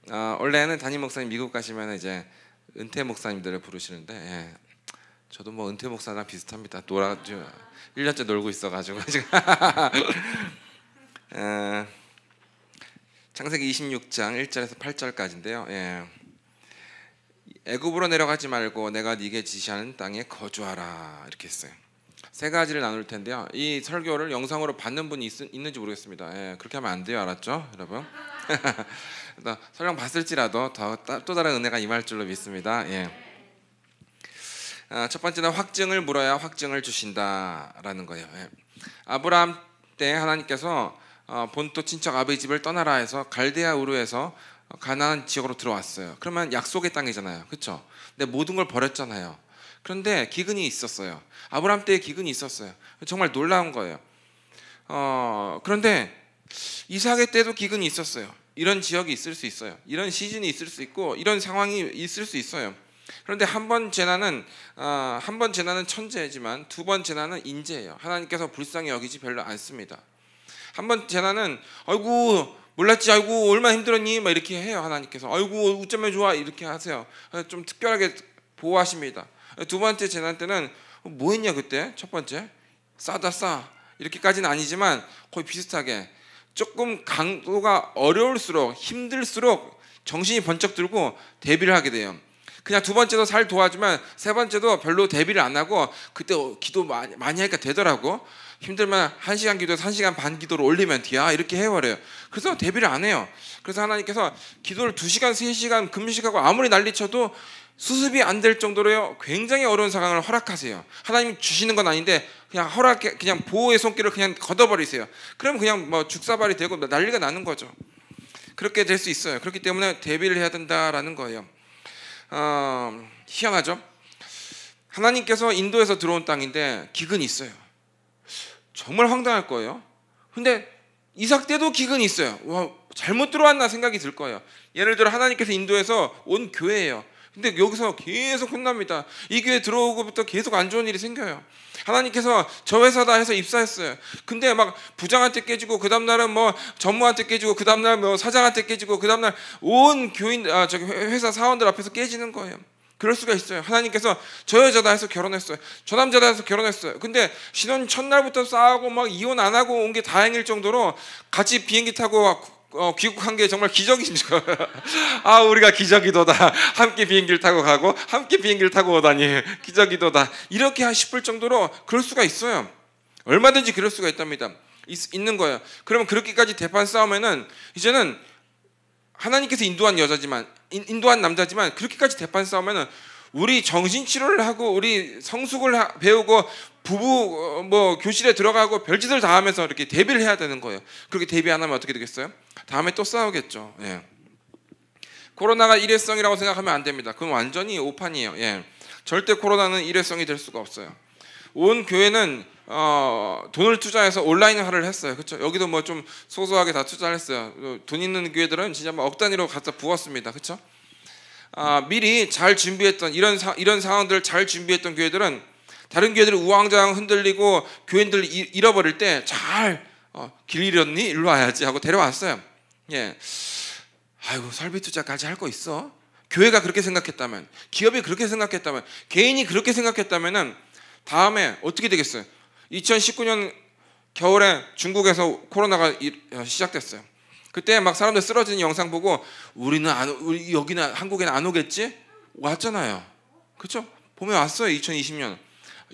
원래는 담임 목사님 미국 가시면 이제 은퇴 목사님들을 부르시는데, 예. 저도 뭐 은퇴 목사랑 비슷합니다. 1년째 놀고 있어가지고 지금. 창세기 26장 1절에서 8절까지인데요. 예. 애굽으로 내려가지 말고 내가 네게 지시하는 땅에 거주하라 이렇게 했어요. 세 가지를 나눌 텐데요. 이 설교를 영상으로 받는 분이 있는지 모르겠습니다. 예, 그렇게 하면 안 돼요, 알았죠, 여러분? 설령 봤을지라도 또 다른 은혜가 임할 줄로 믿습니다. 예. 첫 번째는 확증을 물어야 확증을 주신다라는 거예요. 예. 아브라함 때 하나님께서 본토 친척 아버지 집을 떠나라 해서 갈대아 우르에서 가나안 지역으로 들어왔어요. 그러면 약속의 땅이잖아요, 그렇죠? 근데 모든 걸 버렸잖아요. 그런데 기근이 있었어요. 아브라함 때에 기근이 있었어요. 정말 놀라운 거예요. 그런데 이삭의 때도 기근이 있었어요. 이런 지역이 있을 수 있어요. 이런 시즌이 있을 수 있고 이런 상황이 있을 수 있어요. 그런데 한 번 재난은 천재지만 두 번 재난은 인재예요. 하나님께서 불쌍히 여기지 별로 않습니다. 한 번 재난은 아이고 몰랐지, 아이고 얼마나 힘들었니 막 이렇게 해요. 하나님께서 아이고 어쩌면 좋아 이렇게 하세요. 좀 특별하게 보호하십니다. 두 번째 재난 때는 뭐 했냐 그때? 첫 번째 싸 이렇게까지는 아니지만 거의 비슷하게 조금 강도가 어려울수록 힘들수록 정신이 번쩍 들고 대비를 하게 돼요. 그냥 두 번째도 살 도와주면 세 번째도 별로 대비를 안 하고 그때 기도 많이 하니까 되더라고. 힘들면 1시간 기도에서 1시간 반 기도를 올리면 돼야 이렇게 해버려요. 그래서 대비를 안 해요. 그래서 하나님께서 기도를 2시간 3시간 금식하고 아무리 난리쳐도 수습이 안 될 정도로 굉장히 어려운 상황을 허락하세요. 하나님이 주시는 건 아닌데 그냥 그냥 보호의 손길을 그냥 걷어버리세요. 그럼 그냥 뭐 죽사발이 되고 난리가 나는 거죠. 그렇게 될 수 있어요. 그렇기 때문에 대비를 해야 된다라는 거예요. 희한하죠? 하나님께서 인도에서 들어온 땅인데 기근이 있어요. 정말 황당할 거예요. 근데 이삭 때도 기근이 있어요. 와, 잘못 들어왔나 생각이 들 거예요. 예를 들어 하나님께서 인도에서 온 교회예요. 근데 여기서 계속 혼납니다. 이 교회 들어오고부터 계속 안 좋은 일이 생겨요. 하나님께서 저 회사다 해서 입사했어요. 근데 막 부장한테 깨지고 그 다음날은 뭐 전무한테 깨지고 그 다음날 뭐 사장한테 깨지고 그 다음날 온 교인 회사 사원들 앞에서 깨지는 거예요. 그럴 수가 있어요. 하나님께서 저 여자다 해서 결혼했어요. 저 남자다 해서 결혼했어요. 근데 신혼 첫날부터 싸우고 막 이혼 안 하고 온 게 다행일 정도로 같이 비행기 타고 귀국한 게 정말 기적인 거예요. 우리가 기적이도다. 함께 비행기를 타고 가고 함께 비행기를 타고 오다니 기적이도다. 이렇게 싶을 정도로 그럴 수가 있어요. 얼마든지 그럴 수가 있답니다. 있는 거예요. 그러면 그렇게까지 대판 싸우면은 이제는 하나님께서 인도한 남자지만 그렇게까지 대판 싸우면은 우리 정신치료를 하고 우리 성숙을 배우고 부부 교실에 들어가고 별짓을 다 하면서 이렇게 대비를 해야 되는 거예요. 그렇게 대비 안 하면 어떻게 되겠어요? 다음에 또 싸우겠죠. 예. 코로나가 일회성이라고 생각하면 안 됩니다. 그건 완전히 오판이에요. 예. 절대 코로나는 일회성이 될 수가 없어요. 온 교회는 돈을 투자해서 온라인화를 했어요. 그렇죠? 여기도 뭐 좀 소소하게 다 투자를 했어요. 돈 있는 교회들은 진짜 억 단위로 갖다 부었습니다. 그렇죠? 미리 잘 준비했던 이런 상황들을 잘 준비했던 교회들은 다른 교회들이 우왕좌왕 흔들리고 교인들 잃어버릴 때 잘 길 잃었니? 일로 와야지 하고 데려왔어요. 예. 아이고 설비 투자까지 할 거 있어? 교회가 그렇게 생각했다면, 기업이 그렇게 생각했다면, 개인이 그렇게 생각했다면은 다음에 어떻게 되겠어요? 2019년 겨울에 중국에서 코로나가 시작됐어요. 그때 막 사람들 쓰러지는 영상 보고 우리 여기는 한국에는 안 오겠지? 왔잖아요. 그렇죠? 봄에 왔어요. 2020년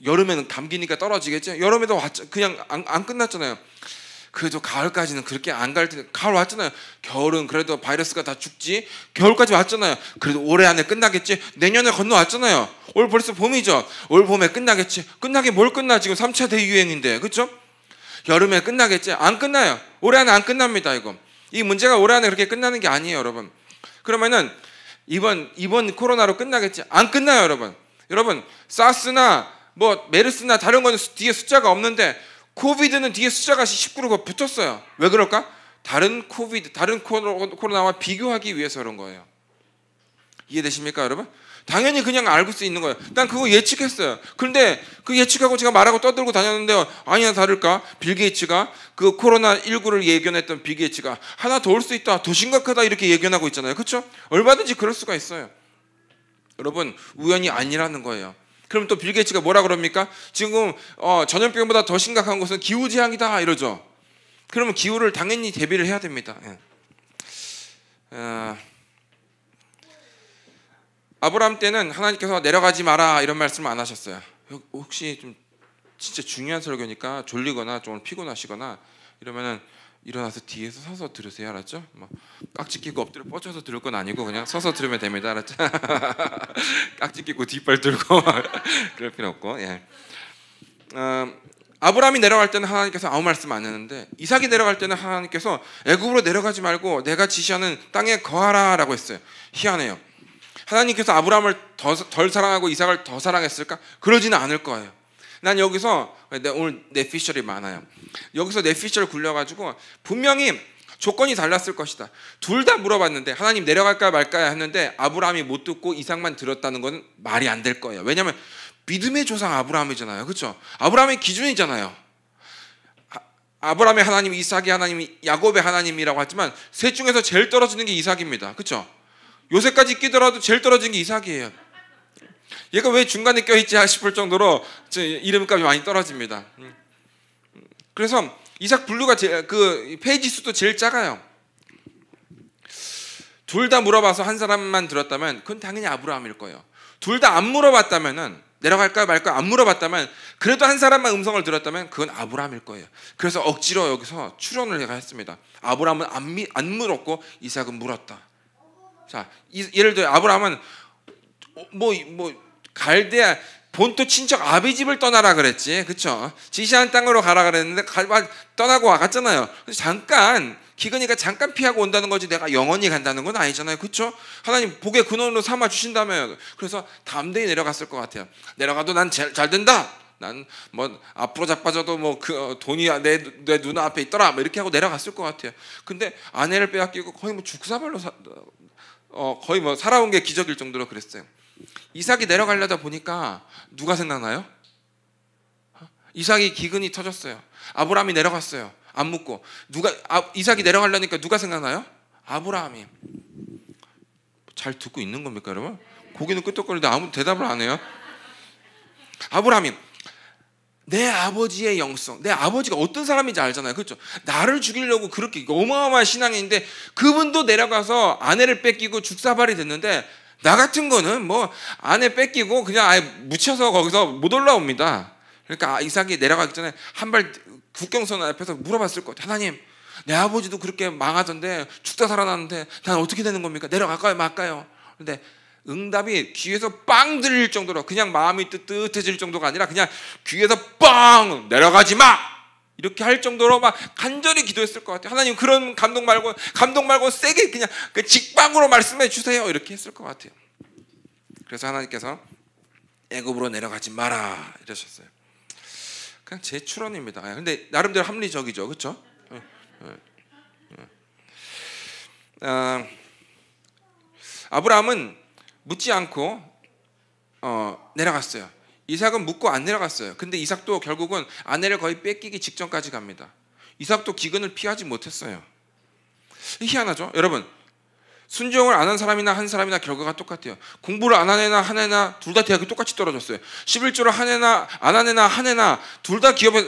여름에는 감기니까 떨어지겠지? 여름에도 왔죠. 그냥 안 끝났잖아요. 그래도 가을까지는 그렇게 안 갈 텐데 가을 왔잖아요. 겨울은 그래도 바이러스가 다 죽지. 겨울까지 왔잖아요. 그래도 올해 안에 끝나겠지. 내년에 건너왔잖아요. 올 벌써 봄이죠. 올 봄에 끝나겠지. 끝나게 뭘 끝나? 지금 3차 대유행인데, 그렇죠? 여름에 끝나겠지. 안 끝나요. 올해 안에 안 끝납니다. 이 문제가 올해 안에 그렇게 끝나는 게 아니에요, 여러분. 그러면은 이번 코로나로 끝나겠지? 안 끝나요, 여러분. 여러분 사스나 뭐 메르스나 다른 거는 뒤에 숫자가 없는데 코비드는 뒤에 숫자가 19로 붙었어요. 왜 그럴까? 다른 코로나와 비교하기 위해서 그런 거예요. 이해되십니까, 여러분? 당연히 그냥 알고 수 있는 거예요. 난 그거 예측했어요. 그런데 그 예측하고 제가 말하고 떠들고 다녔는데 아니나 다를까 빌 게이츠가 그 코로나19를 예견했던 빌 게이츠가 하나 더 올 수 있다, 더 심각하다 이렇게 예견하고 있잖아요. 그렇죠? 얼마든지 그럴 수가 있어요. 여러분, 우연이 아니라는 거예요. 그럼 또 빌 게이츠가 뭐라 그럽니까? 지금 전염병보다 더 심각한 것은 기후재앙이다 이러죠. 그러면 기후를 당연히 대비를 해야 됩니다. 아브라함 때는 하나님께서 내려가지 마라 이런 말씀을 안 하셨어요. 혹시 좀 진짜 중요한 설교니까 졸리거나 좀 피곤하시거나 이러면은 일어나서 뒤에서 서서 들으세요, 알았죠? 뭐 깍지 끼고 엎드려 뻗쳐서 들을 건 아니고 그냥 서서 들으면 됩니다, 알았죠? 깍지 끼고 뒷발 들고 그럴 필요 없고. 예. 아브라함이 내려갈 때는 하나님께서 아무 말씀 안 했는데 이삭이 내려갈 때는 하나님께서 애굽으로 내려가지 말고 내가 지시하는 땅에 거하라라고 했어요. 희한해요. 하나님께서 아브라함을 덜 사랑하고 이삭을 더 사랑했을까? 그러지는 않을 거예요. 난 여기서 오늘 내 피셜이 많아요. 여기서 내 피셜 굴려가지고 분명히 조건이 달랐을 것이다. 둘 다 물어봤는데 하나님 내려갈까 말까 했는데 아브라함이 못 듣고 이삭만 들었다는 건 말이 안 될 거예요. 왜냐하면 믿음의 조상 아브라함이잖아요. 그렇죠? 아브라함의 기준이잖아요. 아브라함의 하나님, 이삭의 하나님, 야곱의 하나님이라고 하지만 셋 중에서 제일 떨어지는 게 이삭입니다. 그렇죠? 요새까지 끼더라도 제일 떨어진 게 이삭이에요. 얘가 왜 중간에 껴있지 싶을 정도로 이름값이 많이 떨어집니다. 그래서 이삭 분류가 그 페이지 수도 제일 작아요. 둘 다 물어봐서 한 사람만 들었다면 그건 당연히 아브라함일 거예요. 둘 다 안 물어봤다면은 내려갈까 말까 안 물어봤다면 그래도 한 사람만 음성을 들었다면 그건 아브라함일 거예요. 그래서 억지로 여기서 추론을 제가 했습니다. 아브라함은 안 물었고 이삭은 물었다. 자, 예를 들어 아브라함은 갈대아 본토 친척 아비 집을 떠나라 그랬지, 그렇죠? 지시한 땅으로 가라 그랬는데 떠나고 갔잖아요. 잠깐 기근이가 잠깐 피하고 온다는 거지 내가 영원히 간다는 건 아니잖아요, 그렇죠? 하나님 복의 근원으로 삼아 주신다며요. 그래서 담대히 내려갔을 것 같아요. 내려가도 난 잘 된다. 난 뭐 앞으로 자빠져도 뭐 그 돈이 내 눈 앞에 있더라. 뭐 이렇게 하고 내려갔을 것 같아요. 근데 아내를 빼앗기고 거의 뭐 죽사발로 거의 뭐 살아온 게 기적일 정도로 그랬어요. 이삭이 내려가려다 보니까 누가 생각나요? 이삭이 기근이 터졌어요. 아브라함이 내려갔어요. 안 묻고 이삭이 내려가려니까 누가 생각나요? 아브라함이. 잘 듣고 있는 겁니까, 여러분? 고개는 끄덕거리는데 아무 대답을 안 해요. 아브라함이 내 아버지의 영성, 내 아버지가 어떤 사람인지 알잖아요, 그렇죠? 나를 죽이려고 그렇게 어마어마한 신앙인데 그분도 내려가서 아내를 뺏기고 죽사발이 됐는데 나 같은 거는 뭐 아내 뺏기고 그냥 아예 묻혀서 거기서 못 올라옵니다. 그러니까 이삭이 내려가기 전에 한 발 국경선 앞에서 물어봤을 것 같아요. 하나님, 내 아버지도 그렇게 망하던데 죽다 살아났는데 난 어떻게 되는 겁니까? 내려갈까요 말까요? 근데 응답이 귀에서 빵 들릴 정도로 그냥 마음이 뜨뜻해질 정도가 아니라 그냥 귀에서 빵 내려가지 마! 이렇게 할 정도로 막 간절히 기도했을 것 같아요. 하나님 그런 감동 말고 세게 그냥 직방으로 말씀해 주세요. 이렇게 했을 것 같아요. 그래서 하나님께서 애굽으로 내려가지 마라 이러셨어요. 그냥 제 추론입니다. 근데 나름대로 합리적이죠, 그렇죠? 아브라함은 묻지 않고 내려갔어요. 이삭은 묻고 안 내려갔어요. 근데 이삭도 결국은 아내를 거의 뺏기기 직전까지 갑니다. 이삭도 기근을 피하지 못했어요. 희한하죠? 여러분, 순종을 안 한 사람이나 한 사람이나 결과가 똑같아요. 공부를 안 한 애나 한 애나 둘 다 대학이 똑같이 떨어졌어요. 11조를 한 애나 안 한 애나 한 애나 둘 다 기업에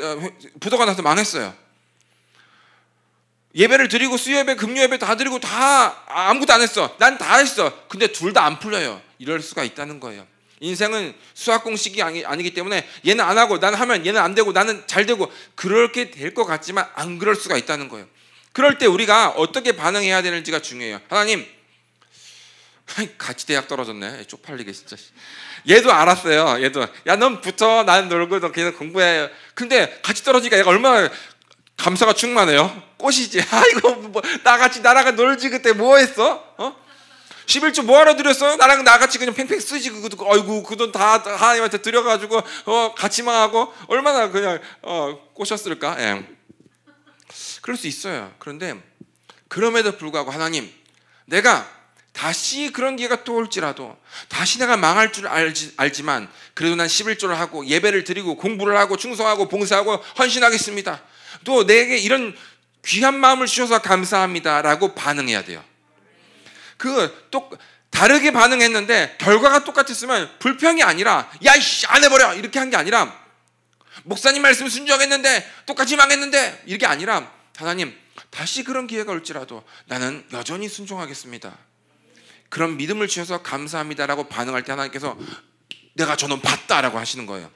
부도가 나서 망했어요. 예배를 드리고 수요예배, 금요예배 다 드리고 다 아무것도 안 했어. 난 다 했어. 근데 둘 다 안 풀려요. 이럴 수가 있다는 거예요. 인생은 수학 공식이 아니기 때문에 얘는 안 하고 나는 하면 얘는 안 되고 나는 잘 되고 그렇게 될 것 같지만 안 그럴 수가 있다는 거예요. 그럴 때 우리가 어떻게 반응해야 되는지가 중요해요. 하나님, 같이 대학 떨어졌네. 쪽팔리게 진짜. 얘도 알았어요. 얘도 야, 넌 붙어. 나는 놀고 너 계속 공부해. 근데 같이 떨어지니까 얘가 얼마나 감사가 충만해요. 꽃이지. 아이고 뭐 나같이 나랑 놀지 그때 뭐 했어? 11조 뭐하러 드렸어요? 나랑 나같이 그냥 팽팽 쓰지. 그거 아이고 그 돈 다 하나님한테 드려가지고 같이 망하고 얼마나 그냥 꼬셨을까? 예. 그럴 수 있어요. 그런데 그럼에도 불구하고 하나님, 내가 다시 그런 기회가 또 올지라도 다시 내가 망할 줄 알지만 그래도 난 11조를 하고 예배를 드리고 공부를 하고 충성하고 봉사하고 헌신하겠습니다. 또 내게 이런 귀한 마음을 주셔서 감사합니다라고 반응해야 돼요. 또 다르게 반응했는데 결과가 똑같았으면 불평이 아니라 야이씨 안 해버려 이렇게 한 게 아니라 목사님 말씀 순종했는데 똑같이 망했는데 이게 아니라 하나님 다시 그런 기회가 올지라도 나는 여전히 순종하겠습니다. 그런 믿음을 주셔서 감사합니다라고 반응할 때 하나님께서 내가 저놈 봤다라고 하시는 거예요.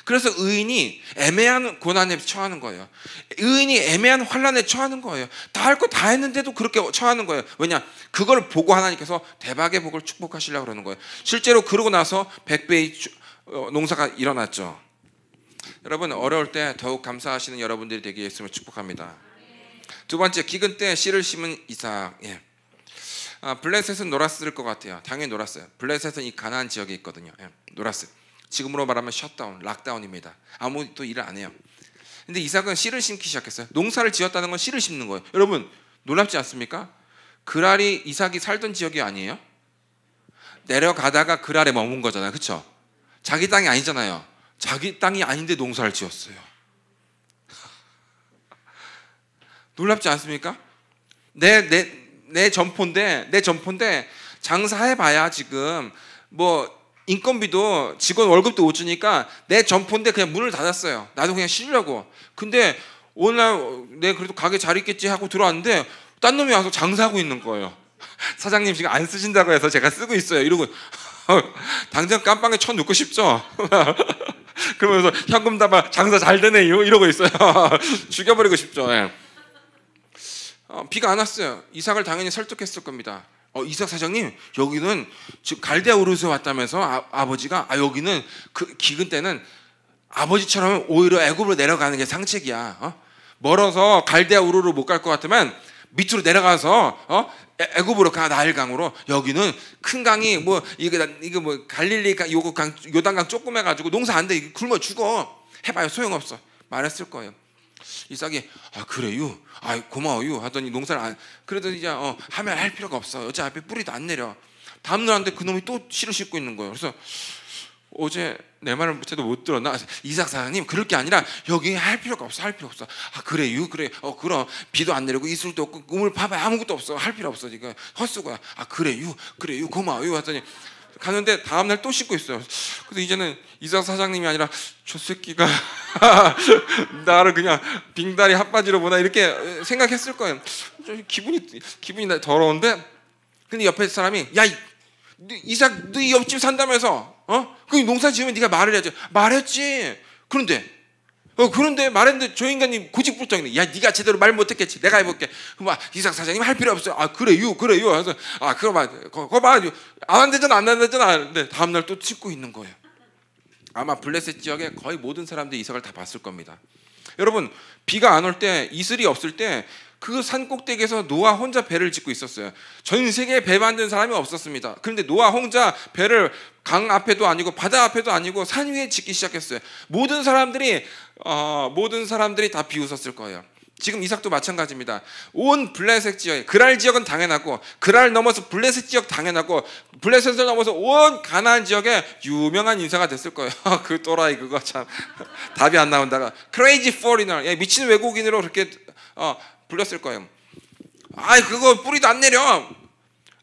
그래서 의인이 애매한 고난에 처하는 거예요. 의인이 애매한 환난에 처하는 거예요. 다 할 거 다 했는데도 그렇게 처하는 거예요. 왜냐? 그걸 보고 하나님께서 대박의 복을 축복하시려고 그러는 거예요. 실제로 그러고 나서 100배의 농사가 일어났죠. 여러분 어려울 때 더욱 감사하시는 여러분들이 되게 했음을 축복합니다. 두 번째, 기근 때 씨를 심은 이삭. 블레셋은 놀았을 것 같아요. 당연히 놀았어요. 블레셋은 이 가나안 지역에 있거든요. 놀았어요. 지금으로 말하면 셧다운, 락다운입니다. 아무도 일을 안 해요. 근데 이삭은 씨를 심기 시작했어요. 농사를 지었다는 건 씨를 심는 거예요. 여러분 놀랍지 않습니까? 그랄이 이삭이 살던 지역이 아니에요? 내려가다가 그랄에 머문 거잖아요. 그렇죠? 자기 땅이 아니잖아요. 자기 땅이 아닌데 농사를 지었어요. 놀랍지 않습니까? 내 점포인데 장사해봐야 지금 뭐 인건비도 직원 월급도 못 주니까 내 점포인데 그냥 문을 닫았어요. 나도 그냥 쉬려고. 근데 오늘 내 그래도 가게 잘 있겠지 하고 들어왔는데 딴 놈이 와서 장사하고 있는 거예요. 사장님 지금 안 쓰신다고 해서 제가 쓰고 있어요. 이러고 당장 깜빵에 쳐 넣고 싶죠. 그러면서 현금 담아 장사 잘 되네요 이러고 있어요. 죽여버리고 싶죠. 비가 안 왔어요. 이삭을 당연히 설득했을 겁니다. 이삭 사장님 여기는 지금 갈대아 우르에서 왔다면서 아버지가 여기는 그 기근 때는 아버지처럼 오히려 애굽으로 내려가는 게 상책이야. 멀어서 갈대아 우르로 못 갈 것 같으면 밑으로 내려가서 애굽으로 가. 나일강으로. 여기는 큰 강이 이거 뭐 갈릴리 강 요단강 조그매가지고 농사 안 돼. 굶어 죽어. 해봐요 소용없어. 말했을 거예요. 이삭이 그래요? 고마워요 하더니 농사를 안 그래도 이제 하면 할 필요가 없어. 어차피 뿌리도 안 내려. 다음 날인데 그놈이 또 씨를 싣고 있는 거예요. 그래서 어제 내 말을 못해도 못 들었나? 이삭 사장님 그럴 게 아니라 여기 할 필요가 없어. 할 필요 없어. 그래요? 그래. 그럼 비도 안 내리고 이슬도 없고 우물 파봐 아무것도 없어. 할 필요 없어. 지금 헛수고야. 그래요? 고마워요 하더니 가는데 다음날 또 씻고 있어요. 그래서 이제는 이삭 사장님이 아니라 저 새끼가 나를 그냥 빙다리 핫바지로 보나 이렇게 생각했을 거예요. 기분이 더러운데 근데 옆에 사람이 이삭 너 옆집 산다면서 그 농사 지으면 네가 말을 해야지. 말했지. 그런데 말했는데 저 인간이 고집불통이네. 네가 제대로 말 못했겠지. 내가 해볼게. 그럼 이삭 사장님 할 필요 없어요. 그래요. 그래서 그거 봐. 안 되잖아. 근데 다음날 또 찍고 있는 거예요. 아마 블레셋 지역에 거의 모든 사람들이 이삭을 다 봤을 겁니다. 여러분 비가 안 올 때 이슬이 없을 때 그 산 꼭대기에서 노아 혼자 배를 짓고 있었어요. 전 세계에 배 만든 사람이 없었습니다. 그런데 노아 혼자 배를 강 앞에도 아니고 바다 앞에도 아니고 산 위에 짓기 시작했어요. 모든 사람들이 다 비웃었을 거예요. 지금 이삭도 마찬가지입니다. 온 블레셋 지역, 그랄 지역은 당연하고 그랄 넘어서 블레셋 지역 당연하고 블레셋을 넘어서 온 가나안 지역에 유명한 인사가 됐을 거예요. 그 또라이 그거 참 답이 안 나온다가 crazy foreigner, 미친 외국인으로 그렇게 불렸을 거예요. 그거 뿌리도 안 내려.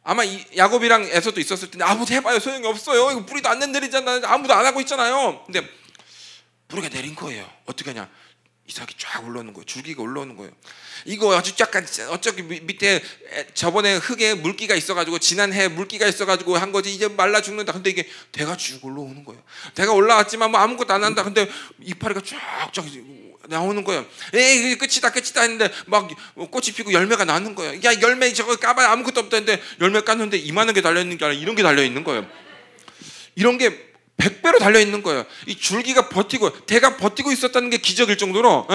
아마 야곱이랑 에서도 있었을 텐데 아무도 해봐요 소용이 없어요. 이거 뿌리도 안 내리잖아요. 아무도 안 하고 있잖아요. 근데 뿌리가 내린 거예요. 어떻게 하냐? 이삭이 쫙 올라오는 거예요. 줄기가 올라오는 거예요. 이거 아주 약간 어차피 밑에 저번에 흙에 물기가 있어가지고 지난해 물기가 있어가지고 한 거지 이제 말라 죽는다. 근데 이게 대가 쭉 올라오는 거예요. 대가 올라왔지만 뭐 아무것도 안 한다. 근데 이파리가 쫙쫙 나오는 거예요. 에이 끝이다 했는데 막 꽃이 피고 열매가 나는 거예요. 열매 저거 까봐야 아무것도 없다는데 열매 깠는데 이만한 게 달려있는 게 아니라 이런 게 달려있는 거예요. 이런 게 100배로 달려있는 거예요. 이 줄기가 버티고 대가 버티고 있었다는 게 기적일 정도로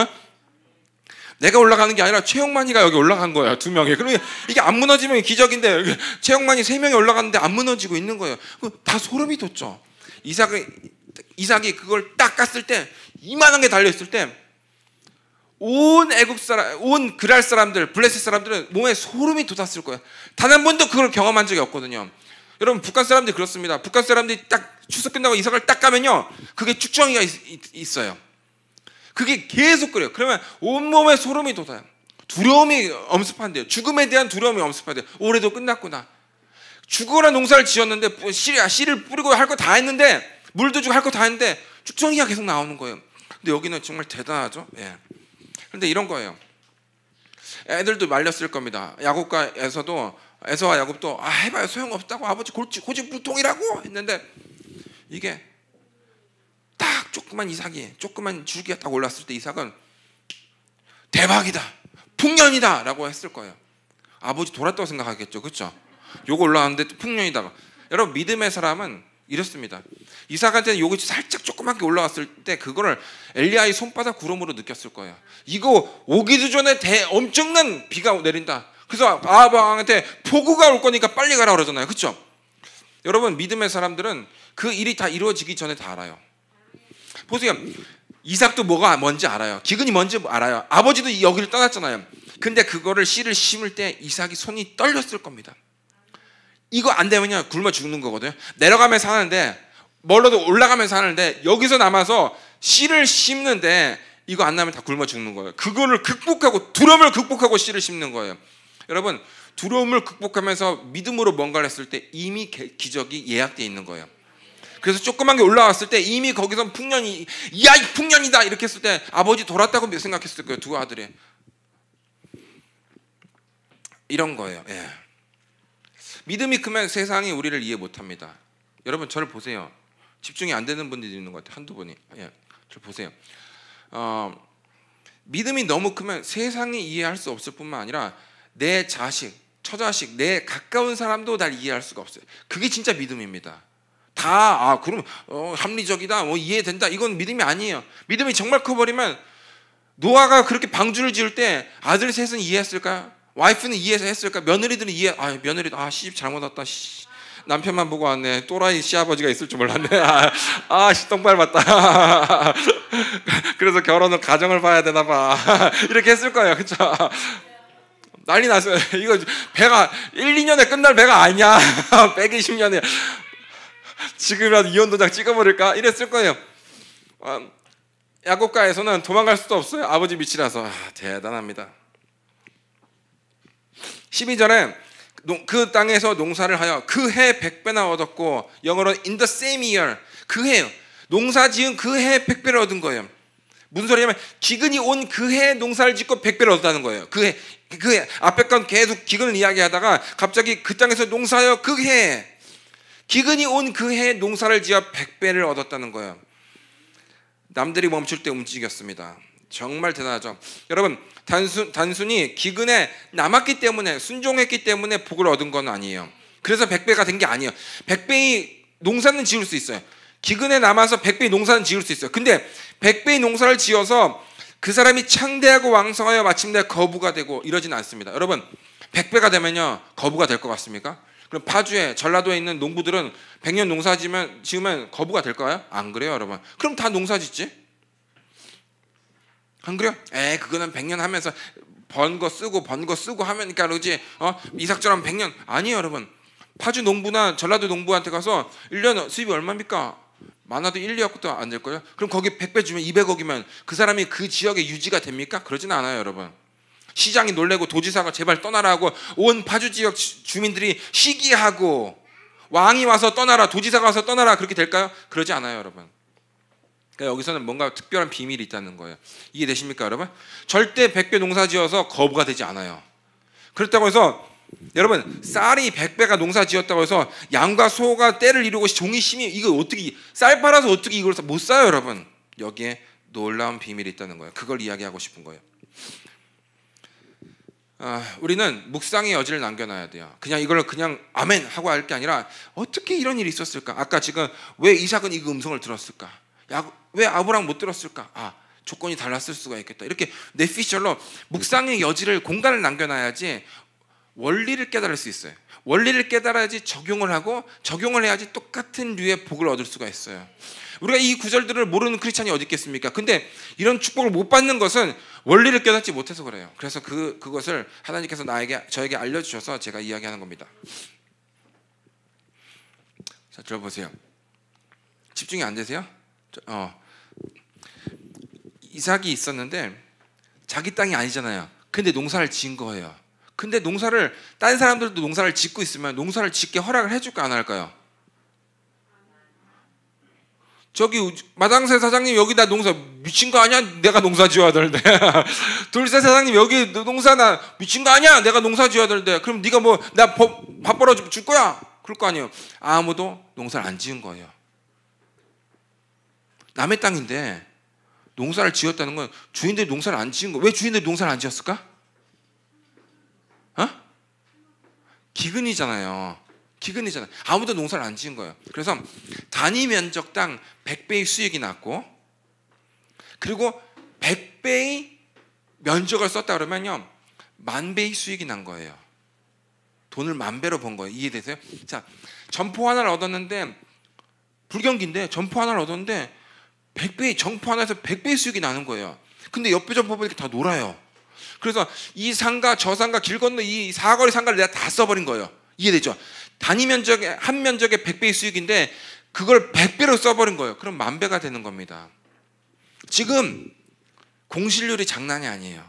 내가 올라가는 게 아니라 최영만이가 여기 올라간 거예요. 2명이. 그러면 이게 안 무너지면 기적인데 최영만이 3명이 올라갔는데 안 무너지고 있는 거예요. 다 소름이 돋죠. 이삭이 그걸 딱 깠을 때 이만한 게 달려있을 때 온 애국 사람, 온 그랄 사람들, 블레셋 사람들은 몸에 소름이 돋았을 거예요. 단 한 번도 그걸 경험한 적이 없거든요. 여러분 북한 사람들이 그렇습니다. 북한 사람들이 딱 추석 끝나고 이삭을 딱 가면요, 그게 축정이가 있어요. 그게 계속 그래요. 그러면 온몸에 소름이 돋아요. 두려움이 엄습한대요. 죽음에 대한 두려움이 엄습한대요. 올해도 끝났구나. 죽어라 농사를 지었는데 씨를 뿌리고 할 거 다 했는데, 물도 주고 할 거 다 했는데 축정이가 계속 나오는 거예요. 근데 여기는 정말 대단하죠. 예. 그런데 이런 거예요. 애들도 말렸을 겁니다. 야곱과에서도, 에서와 야곱도 해봐요 소용없다고, 아버지 고집불통이라고 했는데, 이게 딱 조그만 이삭이, 조그만 줄기가 딱 올랐을 때 이삭은 대박이다, 풍년이다 라고 했을 거예요. 아버지 돌았다고 생각하겠죠. 그렇죠? 요거 올라왔는데 풍년이다. 여러분 믿음의 사람은 이렇습니다. 이삭한테는 요거 살짝 조그맣게 올라왔을 때 그거를 엘리야의 손바닥 구름으로 느꼈을 거예요. 이거 오기도 전에 엄청난 비가 내린다. 그래서 아합왕한테 폭우가 올 거니까 빨리 가라 그러잖아요. 그렇죠? 여러분 믿음의 사람들은 그 일이 다 이루어지기 전에 다 알아요. 보세요. 이삭도 뭐가 뭔지 알아요. 기근이 뭔지 알아요. 아버지도 여기를 떠났잖아요. 근데 그거를 씨를 심을 때 이삭이 손이 떨렸을 겁니다. 이거 안 되면요 굶어 죽는 거거든요. 내려가면서 하는데, 멀어도 올라가면서 하는데, 여기서 남아서 씨를 심는데 이거 안 나면 다 굶어 죽는 거예요. 그거를 극복하고, 두려움을 극복하고 씨를 심는 거예요. 여러분 두려움을 극복하면서 믿음으로 뭔가를 했을 때 이미 기적이 예약되어 있는 거예요. 그래서 조그만 게 올라왔을 때 이미 거기서 풍년이, 야 이 풍년이다 이렇게 했을 때 아버지 돌았다고 생각했을 거예요. 두 아들이. 이런 거예요. 예. 믿음이 크면 세상이 우리를 이해 못합니다. 여러분 저를 보세요. 집중이 안 되는 분들이 있는 것 같아요. 한두 분이. 예. 저를 보세요. 믿음이 너무 크면 세상이 이해할 수 없을 뿐만 아니라 내 자식, 처자식, 내 가까운 사람도 날 이해할 수가 없어요. 그게 진짜 믿음입니다. 다 그럼 합리적이다, 이해된다, 이건 믿음이 아니에요. 믿음이 정말 커버리면, 노아가 그렇게 방주를 지을 때 아들 셋은 이해했을까요? 와이프는 이해했을까? 며느리들은 며느리도 시집 잘못 왔다. 남편만 보고 왔네. 또라이 시아버지가 있을 줄 몰랐네. 똥 밟았다. 그래서 결혼은 가정을 봐야 되나 봐. 이렇게 했을 거예요. 그렇죠? 난리 났어요. 이거 배가 1, 2년에 끝날 배가 아니야. 120년에 지금이라도 이혼 도장 찍어버릴까? 이랬을 거예요. 야곱가에서는 도망갈 수도 없어요. 아버지 밑이라서. 대단합니다. 12절에 그 땅에서 농사를 하여 그 해 100배나 얻었고, 영어로 in the same year, 그 해 농사 지은 그 해 100배를 얻은 거예요. 무슨 소리냐면 기근이 온 그 해 농사를 짓고 100배를 얻었다는 거예요. 그 해 앞에 건 계속 기근을 이야기하다가 갑자기 그 땅에서 농사하여 그 해, 기근이 온 그 해 농사를 지어 100배를 얻었다는 거예요. 남들이 멈출 때 움직였습니다. 정말 대단하죠. 여러분 단순히 기근에 남았기 때문에, 순종했기 때문에 복을 얻은 건 아니에요. 그래서 100배가 된 게 아니에요. 100배의 농사는 지을 수 있어요. 기근에 남아서 100배의 농사는 지을 수 있어요. 근데 100배의 농사를 지어서 그 사람이 창대하고 왕성하여 마침내 거부가 되고 이러진 않습니다. 여러분 100배가 되면요 거부가 될 것 같습니까? 그럼 파주에, 전라도에 있는 농부들은 100년 농사 지으면 거부가 될까요? 안 그래요 여러분. 그럼 다 농사 짓지? 안 그래요? 그거는 100년 하면서 번 거 쓰고 하면니까 그러지. 이삭처럼 100년 아니에요 여러분. 파주 농부나 전라도 농부한테 가서 1년 수입이 얼마입니까? 많아도 1, 2억도 안 될 거예요. 그럼 거기 100배 주면 200억이면 그 사람이 그 지역에 유지가 됩니까? 그러진 않아요 여러분. 시장이 놀래고 도지사가 제발 떠나라 하고 온 파주 지역 주민들이 시기하고 왕이 와서 떠나라, 도지사가 와서 떠나라, 그렇게 될까요? 그러지 않아요 여러분. 그러니까 여기서는 뭔가 특별한 비밀이 있다는 거예요. 이해되십니까 여러분? 절대 100배 농사 지어서 거부가 되지 않아요. 그렇다고 해서 여러분 쌀이 100배가 농사 지었다고 해서 양과 소가 때를 이루고 종이 심이, 이거 어떻게 쌀 팔아서 어떻게 이걸 못 사요 여러분. 여기에 놀라운 비밀이 있다는 거예요. 그걸 이야기하고 싶은 거예요. 우리는 묵상의 여지를 남겨놔야 돼요. 그냥 이걸 그냥 아멘 하고 할 게 아니라 어떻게 이런 일이 있었을까? 아까 지금 왜 이삭은 이 음성을 들었을까? 왜 아브라함 못 들었을까? 조건이 달랐을 수가 있겠다. 이렇게 뇌피셜로 묵상의 여지를, 공간을 남겨놔야지 원리를 깨달을 수 있어요. 원리를 깨달아야지 적용을 하고 적용을 해야지 똑같은 류의 복을 얻을 수가 있어요. 우리가 이 구절들을 모르는 크리스찬이 어디 있겠습니까? 근데 이런 축복을 못 받는 것은 원리를 깨닫지 못해서 그래요. 그래서 그것을 하나님께서 저에게 알려주셔서 제가 이야기하는 겁니다. 자, 들어보세요. 집중이 안 되세요? 이삭이 있었는데 자기 땅이 아니잖아요. 근데 농사를 지은 거예요. 근데 다른 사람들도 농사를 짓고 있으면 농사를 짓게 허락을 해줄까 안 할까요? 저기 마당새 사장님 여기다 농사 미친 거 아니야? 내가 농사 지어야 되는데. 돌쇠 사장님 여기 농사 나 미친 거 아니야? 내가 농사 지어야 되는데. 그럼 네가 뭐 나 밥 벌어 줄 거야? 그럴 거 아니에요. 아무도 농사를 안 지은 거예요. 남의 땅인데 농사를 지었다는 건 주인들이 농사를 안 지은 거. 왜 주인들이 농사를 안 지었을까? 기근이잖아요. 아무도 농사를 안 지은 거예요. 그래서 단위 면적당 100배의 수익이 났고, 그리고 100배의 면적을 썼다 그러면요 10,000배의 수익이 난 거예요. 돈을 10,000배로 번 거예요. 이해되세요? 자, 점포 하나를 얻었는데, 불경기인데 점포 하나를 얻었는데 100배의 점포 하나에서 100배의 수익이 나는 거예요. 근데 옆에 점포들이 다 놀아요. 그래서 이 상가 저 상가 길 건너 이 사거리 상가를 내가 다 써버린 거예요. 이해되죠? 단위 면적에 한 면적에 100배의 수익인데 그걸 100배로 써버린 거예요. 그럼 10,000배가 되는 겁니다. 지금 공실률이 장난이 아니에요.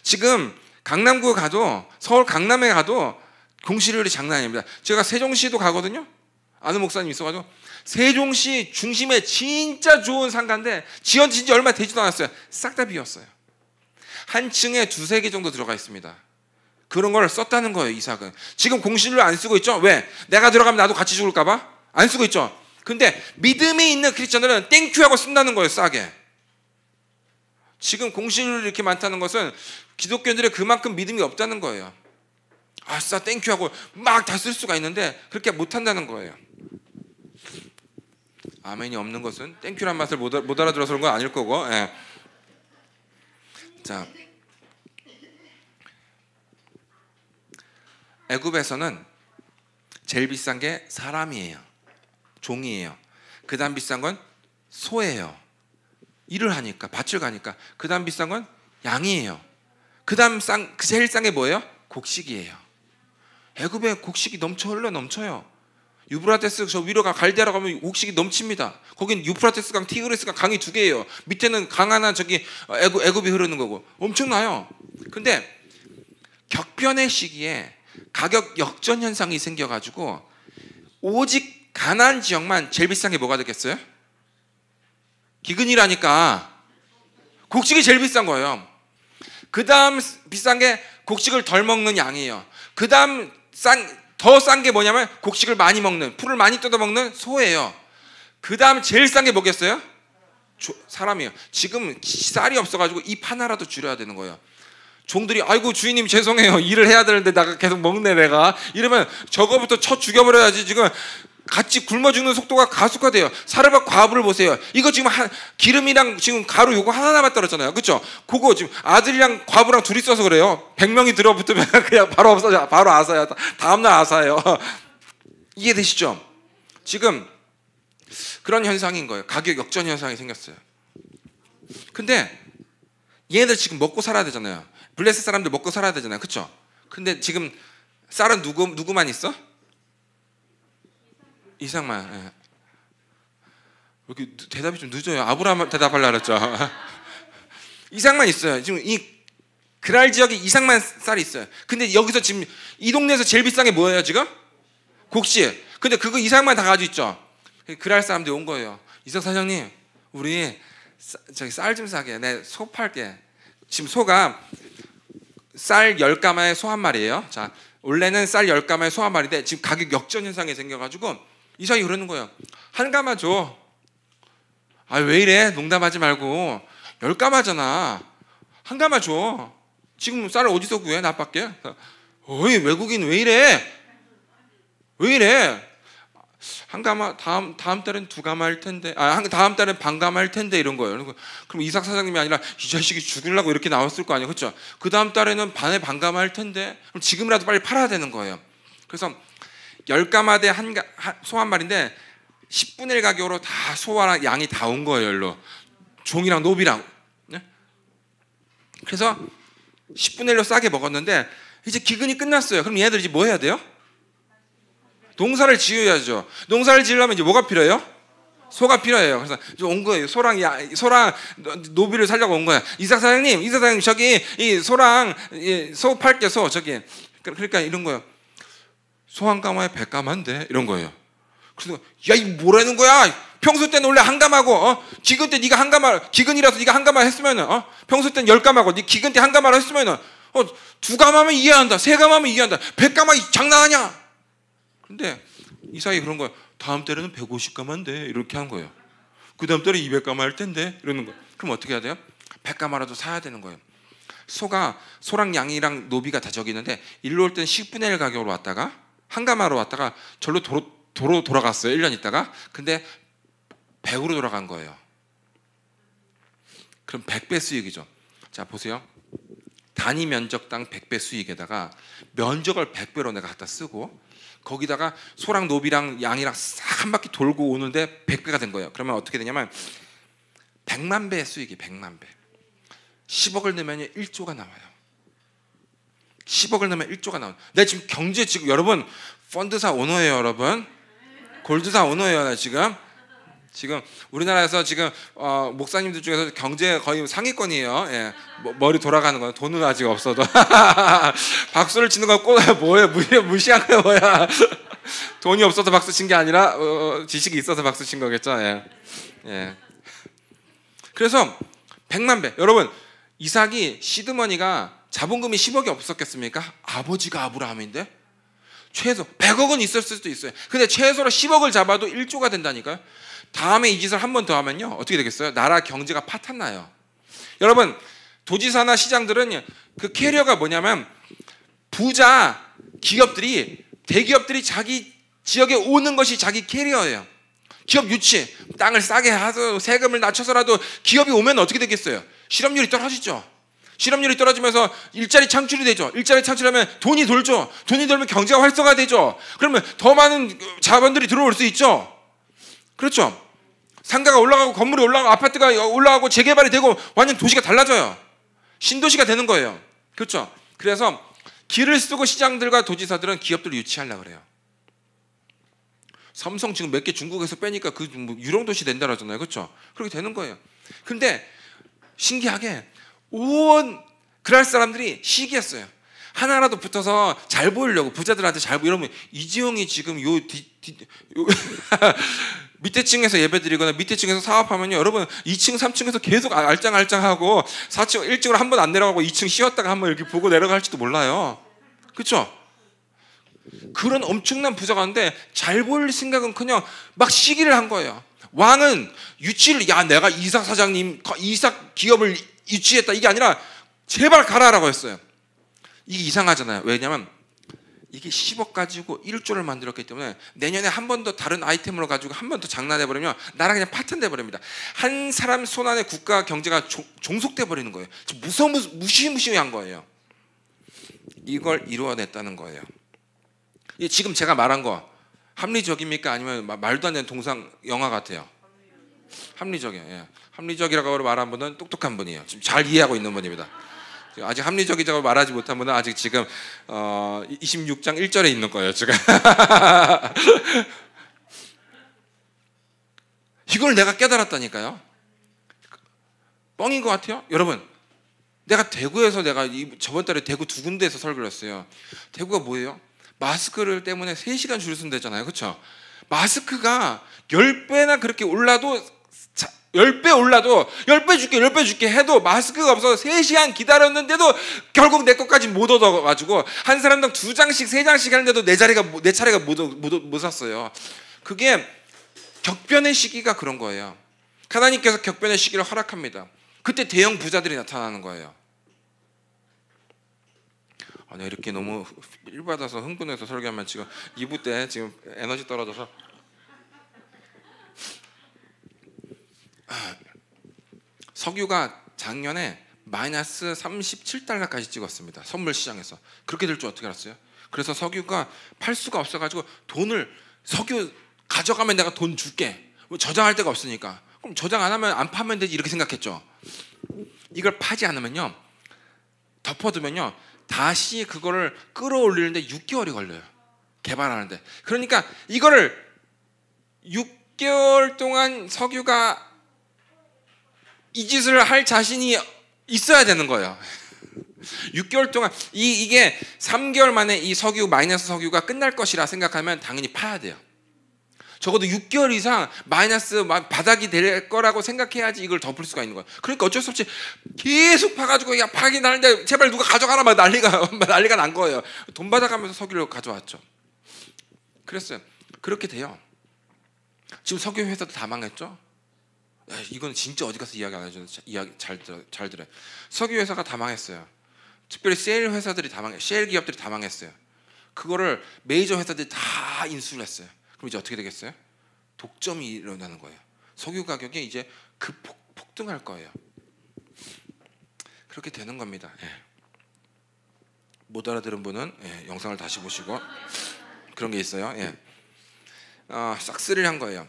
지금 강남구에 가도, 서울 강남에 가도 공실률이 장난이 아닙니다. 제가 세종시도 가거든요. 아는 목사님 있어가지고, 세종시 중심에 진짜 좋은 상가인데 지어진 지 얼마 되지도 않았어요. 싹 다 비었어요. 한 층에 2-3개 정도 들어가 있습니다. 그런 걸 썼다는 거예요. 이삭은 지금 공실률 안 쓰고 있죠. 왜? 내가 들어가면 나도 같이 죽을까 봐 안 쓰고 있죠. 근데 믿음이 있는 크리스천들은 땡큐하고 쓴다는 거예요. 싸게. 지금 공실률이 이렇게 많다는 것은 기독교인들의 그만큼 믿음이 없다는 거예요. 아싸 땡큐하고 막 다 쓸 수가 있는데 그렇게 못한다는 거예요. 아멘이 없는 것은 땡큐란 맛을 못 알아들어서 그런 건 아닐 거고. 예. 자, 애굽에서는 제일 비싼 게 사람이에요. 종이에요. 그 다음 비싼 건 소예요. 일을 하니까, 밭을 가니까. 그 다음 비싼 건 양이에요. 그 다음 제일 싼 게 뭐예요? 곡식이에요. 애굽에 곡식이 넘쳐요. 유브라테스 저 위로 갈대아라 가면 곡식이 넘칩니다. 거긴 유프라테스 강, 티그리스 강, 강이 2개예요. 밑에는 강 하나 저기 애굽이 흐르는 거고 엄청나요. 근데 격변의 시기에 가격 역전 현상이 생겨가지고 오직 가나안 지역만 제일 비싼 게 뭐가 되겠어요? 기근이라니까 곡식이 제일 비싼 거예요. 그 다음 비싼 게 곡식을 덜 먹는 양이에요. 그 다음 더 싼 게 뭐냐면 곡식을 많이 먹는, 풀을 많이 뜯어 먹는 소예요. 그 다음 제일 싼 게 뭐겠어요? 사람이에요. 지금 쌀이 없어가지고 잎 하나라도 줄여야 되는 거예요. 종들이 아이고 주인님 죄송해요. 일을 해야 되는데 나가 계속 먹네 내가. 이러면 저거부터 쳐 죽여버려야지. 지금 같이 굶어 죽는 속도가 가속화돼요. 사르밧 과부를 보세요. 이거 지금 기름이랑 지금 가루 요거 하나 남았더랬잖아요. 그렇죠? 그거 지금 아들이랑 과부랑 둘이 써서 그래요. 100명이 들어붙으면 그냥 바로 없어져. 바로 아사야. 다음날 아사예요. 이해되시죠? 지금 그런 현상인 거예요. 가격 역전 현상이 생겼어요. 근데 얘네들 지금 먹고 살아야 되잖아요. 블레셋 사람들 먹고 살아야 되잖아요. 그렇죠? 근데 지금 쌀은 누구만 있어? 이삭만. 예. 이렇게 대답이 좀 늦어요. 아브라함 대답하려고 그랬죠. 이삭만 있어요. 지금 이 그랄 지역에 이삭만 쌀이 있어요. 근데 여기서 지금 이 동네에서 제일 비싼 게 뭐예요 지금? 곡식. 근데 그거 이삭만 다 가지고 있죠. 그랄 사람들이 온 거예요. 이삭 사장님 우리 저기 쌀 좀 사게. 내 소 팔게. 지금 소가 쌀 10가마에 소 한 마리예요. 자, 원래는 쌀 10가마에 소 한 마리인데 지금 가격 역전 현상이 생겨가지고 이삭이 그러는 거예요. 한 가마 줘. 아 왜 이래? 농담하지 말고 10가마잖아. 한 가마 줘. 지금 쌀을 어디서 구해? 나밖에. 어이 외국인 왜 이래? 왜 이래? 다음 달엔 두 가마 할 텐데, 다음 달엔 반 가마 할 텐데 이런 거예요. 그럼 이삭 사장님이 아니라 이 자식이 죽이려고 이렇게 나왔을 거 아니에요, 그렇죠? 그 다음 달에는 반에 반 가마 할 텐데, 그럼 지금이라도 빨리 팔아야 되는 거예요. 그래서 10가마 대 소 한 마리인데 10분의 1 가격으로 다 소와 양이 다 온 거예요, 일로. 종이랑 노비랑. 네? 그래서 10분의 1로 싸게 먹었는데 이제 기근이 끝났어요. 그럼 얘네들 이제 뭐 해야 돼요? 농사를 지어야죠. 농사를 지으려면 이제 뭐가 필요해요? 소가 필요해요. 그래서 이제 온 거예요. 소랑 노비를 살려고 온 거야. 이삭 사장님 저기 이 소랑 소 팔게 소 저기. 그러니까 이런 거예요. 소 한 가마에 100가마인데 이런 거예요. 그래서 야 이거 뭐라는 거야? 평소 때는 원래 한 가마고 기근 때 네가 한 가마 기근이라서 네가 한 가마 했으면은 평소 때는 10가마고 네 기근 때 한 가마를 했으면은 두 가마면 이해한다. 세 가마면 이해한다. 100가마 장난하냐? 근데 이삭이 그런 거야. 다음 달에는 150가마인데 이렇게 한 거예요. 그 다음 달에 200가마 할 텐데 이러는 거예요. 그럼 어떻게 해야 돼요? 100가마라도 사야 되는 거예요. 소랑 양이랑 노비가 다 저기 있는데 일로 올 때는 10분의 1 가격으로 왔다가 한 가마로 왔다가 절로 도로 돌아갔어요. 1년 있다가. 근데 100으로 돌아간 거예요. 그럼 100배 수익이죠. 자 보세요. 단위 면적당 100배 수익에다가 면적을 100배로 내가 갖다 쓰고 거기다가 소랑 노비랑 양이랑 싹 한 바퀴 돌고 오는데 100배가 된 거예요. 그러면 어떻게 되냐면 100만 배의 수익이 100만 배. 10억을 넣으면 1조가 나와요. 10억을 넣으면 1조가 나와요. 내가 지금 지금 여러분 펀드사 오너예요, 여러분. 골드사 오너예요, 나 지금 우리나라에서 지금 목사님들 중에서 경제 거의 상위권이에요. 예. 머리 돌아가는 거야. 돈은 아직 없어도 박수를 치는 건 뭐예요? 무시한 거야 뭐야? 돈이 없어서 박수 친 게 아니라 지식이 있어서 박수 친 거겠죠. 예. 예. 그래서 100만 배. 여러분 이삭이 시드머니가 자본금이 10억이 없었겠습니까? 아버지가 아브라함인데 최소 100억은 있을 수도 있어요. 근데 최소로 10억을 잡아도 1조가 된다니까요. 다음에 이 짓을 한 번 더 하면요 어떻게 되겠어요? 나라 경제가 파탄나요. 여러분 도지사나 시장들은 그 캐리어가 뭐냐면 부자 대기업들이 자기 지역에 오는 것이 자기 캐리어예요. 기업 유치, 땅을 싸게 하서 세금을 낮춰서라도 기업이 오면 어떻게 되겠어요? 실업률이 떨어지죠. 실업률이 떨어지면서 일자리 창출이 되죠. 일자리 창출하면 돈이 돌죠. 돈이 돌면 경제가 활성화되죠. 그러면 더 많은 자본들이 들어올 수 있죠. 그렇죠. 상가가 올라가고 건물이 올라가고 아파트가 올라가고 재개발이 되고 완전 도시가 달라져요. 신도시가 되는 거예요. 그렇죠. 그래서 길을 쓰고 시장들과 도지사들은 기업들을 유치하려고 그래요. 삼성 지금 몇 개 중국에서 빼니까 그 유령도시 된다 그러잖아요. 그렇죠. 그렇게 되는 거예요. 근데 신기하게 온 그럴 사람들이 시기했어요. 하나라도 붙어서 잘 보이려고 부자들한테 잘 보이려고. 이러면 이지용이 지금 밑에 층에서 예배드리거나 밑에 층에서 사업하면요 여러분 2층 3층에서 계속 알짱알짱하고 4층 1층으로 한 번 안 내려가고 2층 쉬었다가 한번 이렇게 보고 내려갈지도 몰라요. 그렇죠? 그런 엄청난 부자가 있는데 잘 보일 생각은커녕 막 시기를 한 거예요. 왕은 유치를 내가 이삭 사장님 이삭 기업을 유치했다 이게 아니라 제발 가라라고 했어요. 이게 이상하잖아요. 왜냐하면 이게 10억 가지고 1조를 만들었기 때문에 내년에 한 번 더 다른 아이템으로 가지고 한 번 더 장난해버리면 나랑 그냥 파탄돼 버립니다. 한 사람 손 안에 국가 경제가 종속돼 버리는 거예요. 무시무시한 거예요. 이걸 이루어냈다는 거예요. 지금 제가 말한 거 합리적입니까? 아니면 말도 안 되는 동상 영화 같아요? 합리적이에요. 예. 합리적이라고 말한 분은 똑똑한 분이에요. 지금 잘 이해하고 있는 분입니다. 아직 합리적이라고 말하지 못한 분은 아직 지금 26장 1절에 있는 거예요. 지금 이걸 내가 깨달았다니까요. 뻥인 것 같아요. 여러분 내가 대구에서 저번 달에 대구 두 군데에서 설교를 했어요. 대구가 뭐예요? 마스크를 때문에 3시간 줄 서는데잖아요. 그렇죠? 마스크가 10배나 그렇게 올라도 10배 줄게 해도 마스크가 없어서 3시간 기다렸는데도 결국 내 것까지 못 얻어가지고 한 사람당 2장씩 3장씩 하는데도 내 차례가 못 샀어요. 그게 격변의 시기가 그런 거예요. 하나님께서 격변의 시기를 허락합니다. 그때 대형 부자들이 나타나는 거예요. 내가 이렇게 너무 삘 받아서 흥분해서 설교하면 지금 2부 때 지금 에너지 떨어져서 석유가 작년에 마이너스 37달러까지 찍었습니다. 선물 시장에서. 그렇게 될 줄 어떻게 알았어요? 그래서 석유가 팔 수가 없어가지고 석유 가져가면 내가 돈 줄게. 저장할 데가 없으니까. 그럼 저장 안 하면 안 파면 되지 이렇게 생각했죠. 이걸 파지 않으면요, 덮어두면요, 다시 그거를 끌어올리는데 6개월이 걸려요. 개발하는데. 그러니까 이거를 6개월 동안 석유가 이 짓을 할 자신이 있어야 되는 거예요. 6개월 동안 이게 3개월 만에 이 마이너스 석유가 끝날 것이라 생각하면 당연히 파야 돼요. 적어도 6개월 이상 마이너스 바닥이 될 거라고 생각해야지 이걸 덮을 수가 있는 거예요. 그러니까 어쩔 수 없이 계속 파가지고 야 파긴 하는데 제발 누가 가져가라 막 난리가 난 거예요. 돈 받아가면서 석유를 가져왔죠. 그랬어요. 그렇게 돼요. 지금 석유 회사도 다 망했죠. 야, 이건 진짜 어디 가서 이야기 안 해주는 이야기 잘 들어요. 석유 회사가 다 망했어요. 특별히 셰일 회사들이 다 셰일 기업들이 다 망했어요. 그거를 메이저 회사들이 다 인수를 했어요. 그럼 이제 어떻게 되겠어요? 독점이 일어나는 거예요. 석유 가격이 이제 폭등할 거예요. 그렇게 되는 겁니다. 예. 못 알아들은 분은 영상을 다시 보시고 그런 게 있어요. 예. 싹쓸이를 한 거예요.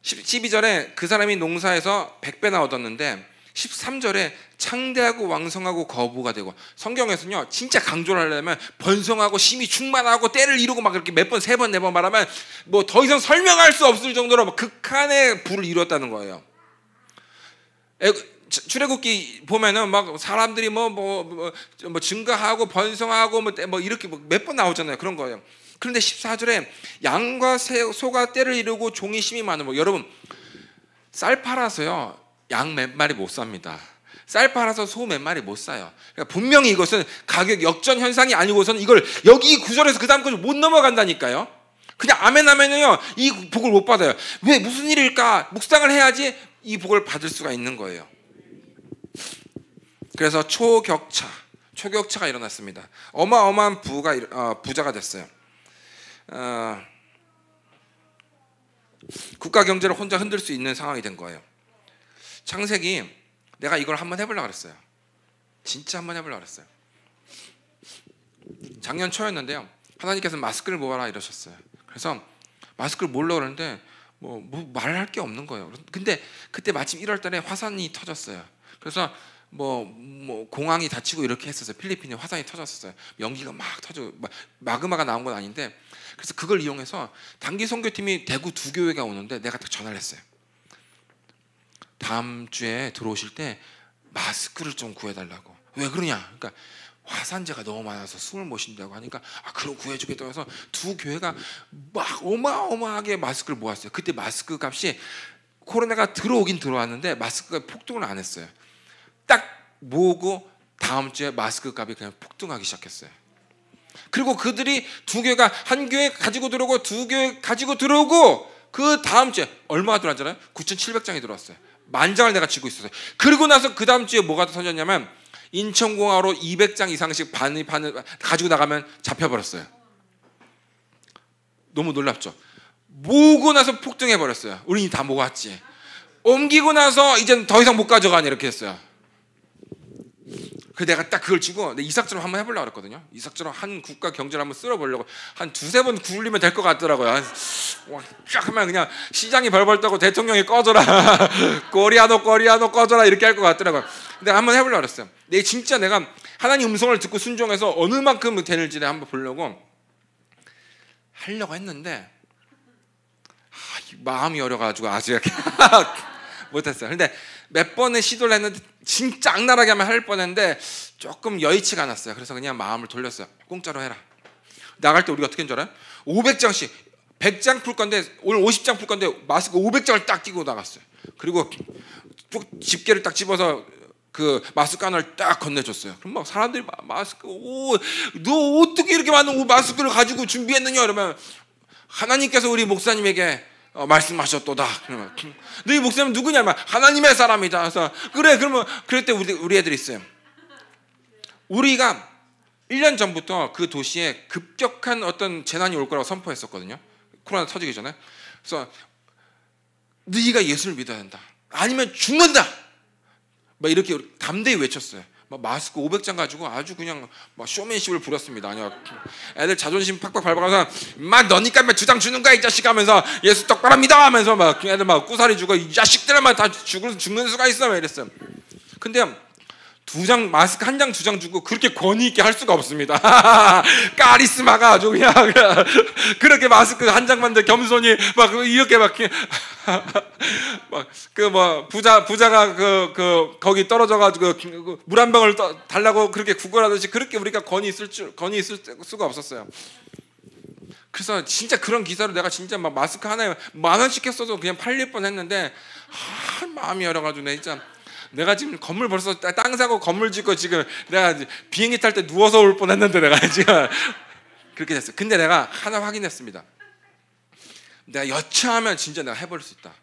12절에 그 사람이 농사에서 100배나 얻었는데 13절에 창대하고 왕성하고 거부가 되고, 성경에서는요 진짜 강조를 하려면 번성하고 심히 충만하고 때를 이루고 막 그렇게 몇 번, 세 번, 네 번 말하면 뭐 더 이상 설명할 수 없을 정도로 극한의 부를 이뤘다는 거예요. 출애굽기 보면은 막 사람들이 뭐 증가하고 번성하고 뭐 이렇게 몇 번 나오잖아요. 그런 거예요. 그런데 14절에 양과 소가 때를 이루고 종이 심히 많은 여러분, 쌀 팔아서요 양 몇 마리 못 삽니다. 쌀 팔아서 소 몇 마리 못 사요. 그러니까 분명히 이것은 가격 역전 현상이 아니고서는 이걸 여기 구절에서 그 다음 구절 못 넘어간다니까요. 그냥 아멘 하면요 이 복을 못 받아요. 왜? 무슨 일일까? 묵상을 해야지 이 복을 받을 수가 있는 거예요. 그래서 초격차가 일어났습니다. 어마어마한 부자가 됐어요. 국가 경제를 혼자 흔들 수 있는 상황이 된 거예요. 창세기, 내가 이걸 한번 해보려고 그랬어요. 진짜 한번 해보려고 그랬어요. 작년 초였는데요, 하나님께서 마스크를 모아라 이러셨어요. 그래서 마스크를 모으려고 그러는데 뭐 말할 게 없는 거예요. 근데 그때 마침 1월 달에 화산이 터졌어요. 그래서 뭐 공항이 닫히고 이렇게 했었어요. 필리핀에 화산이 터졌었어요. 연기가 막 터지고 마그마가 나온 건 아닌데, 그래서 그걸 이용해서 단기 선교팀이 대구 두 교회가 오는데 내가 딱 전화를 했어요. 다음 주에 들어오실 때 마스크를 좀 구해달라고. 왜 그러냐? 그러니까 화산재가 너무 많아서 숨을 못 쉰다고 하니까 그럼 구해주겠다고 해서 두 교회가 막 어마어마하게 마스크를 모았어요. 그때 마스크 값이 코로나가 들어오긴 들어왔는데 마스크가 폭등을 안 했어요. 딱 모으고 다음 주에 마스크 값이 그냥 폭등하기 시작했어요. 그리고 그들이 두 교회가 한 교회 가지고 들어오고 두 교회 가지고 들어오고 그 다음 주에 얼마가 들어왔잖아요. 9,700장이 들어왔어요. 10,000장을 내가 쥐고 있었어요. 그리고 나서 그 다음 주에 뭐가 터졌냐면 인천공항으로 200장 이상씩 반을 가지고 나가면 잡혀버렸어요. 너무 놀랍죠. 모으고 나서 폭등해버렸어요. 우리는 다 모았지. 옮기고 나서 이제는 더 이상 못 가져가니 이렇게 했어요. 그래서 내가 딱 그걸 쥐고 이삭처럼 한번 해보려고 그랬거든요. 이삭처럼 한 국가 경제를 한번 쓸어보려고 한 두세 번 굴리면 될 것 같더라고요. 쫙 하면 그냥 시장이 벌벌 떠고 대통령이 꺼져라 꼬리아노 꺼져라 이렇게 할 것 같더라고요. 근데 한번 해보려고 그랬어요. 진짜 내가 하나님 음성을 듣고 순종해서 어느 만큼 되는지 한번 보려고 하려고 했는데 마음이 어려가지고 아직 이렇게 못했어요. 근데 몇 번의 시도를 했는데 진짜 악랄하게 하면 할 뻔했는데 조금 여의치가 않았어요. 그래서 그냥 마음을 돌렸어요. 공짜로 해라. 나갈 때 우리가 어떻게 한 줄 알아요? 500장씩 100장 풀 건데 오늘 50장 풀 건데 마스크 500장을 딱 끼고 나갔어요. 그리고 집게를 딱 집어서 그 마스크 하나를 딱 건네줬어요. 그럼 막 사람들이 마스크 너 어떻게 이렇게 많은 마스크를 가지고 준비했느냐 이러면 하나님께서 우리 목사님에게 말씀하셨도다. 그러면 너희 목사님 누구냐면 하나님의 사람이다. 그래서 그래 그러면 그럴 때 우리 애들이 있어요. 우리가 1년 전부터 그 도시에 급격한 어떤 재난이 올 거라고 선포했었거든요. 코로나 터지기 전에. 그래서 네가 예수를 믿어야 한다. 아니면 죽는다. 막 이렇게 담대히 외쳤어요. 막 마스크 500장 가지고 아주 그냥 막 쇼맨십을 부렸습니다. 아니야. 애들 자존심 팍팍 밟아가서 막 너니까 막 주장 주는 거야 이 자식 하면서 예수 똑바로 믿어 하면서 막 애들 막 꾸사리 주고 이 자식들만 다 죽는 수가 있어 막 이랬어요. 근데 2장 마스크 1장 2장 주고 그렇게 권위 있게 할 수가 없습니다. 카리스마가 아주 그냥 그렇게 마스크 1장만 겸손히 막 이렇게 막 그 뭐 부자가 거기 떨어져 가지고 물 한 병을 달라고 그렇게 구걸하듯이 그렇게 우리가 권위 있을 수가 없었어요. 그래서 진짜 그런 기사로 내가 진짜 막 마스크 하나에 10,000원씩 했어도 그냥 팔릴 뻔했는데 마음이 열어가지고 내가 지금 건물 벌써 땅 사고 건물 짓고 지금 내가 비행기 탈 때 누워서 올 뻔했는데 내가 지금 그렇게 됐어. 근데 내가 하나 확인했습니다. 내가 여차하면 진짜 내가 해버릴 수 있다.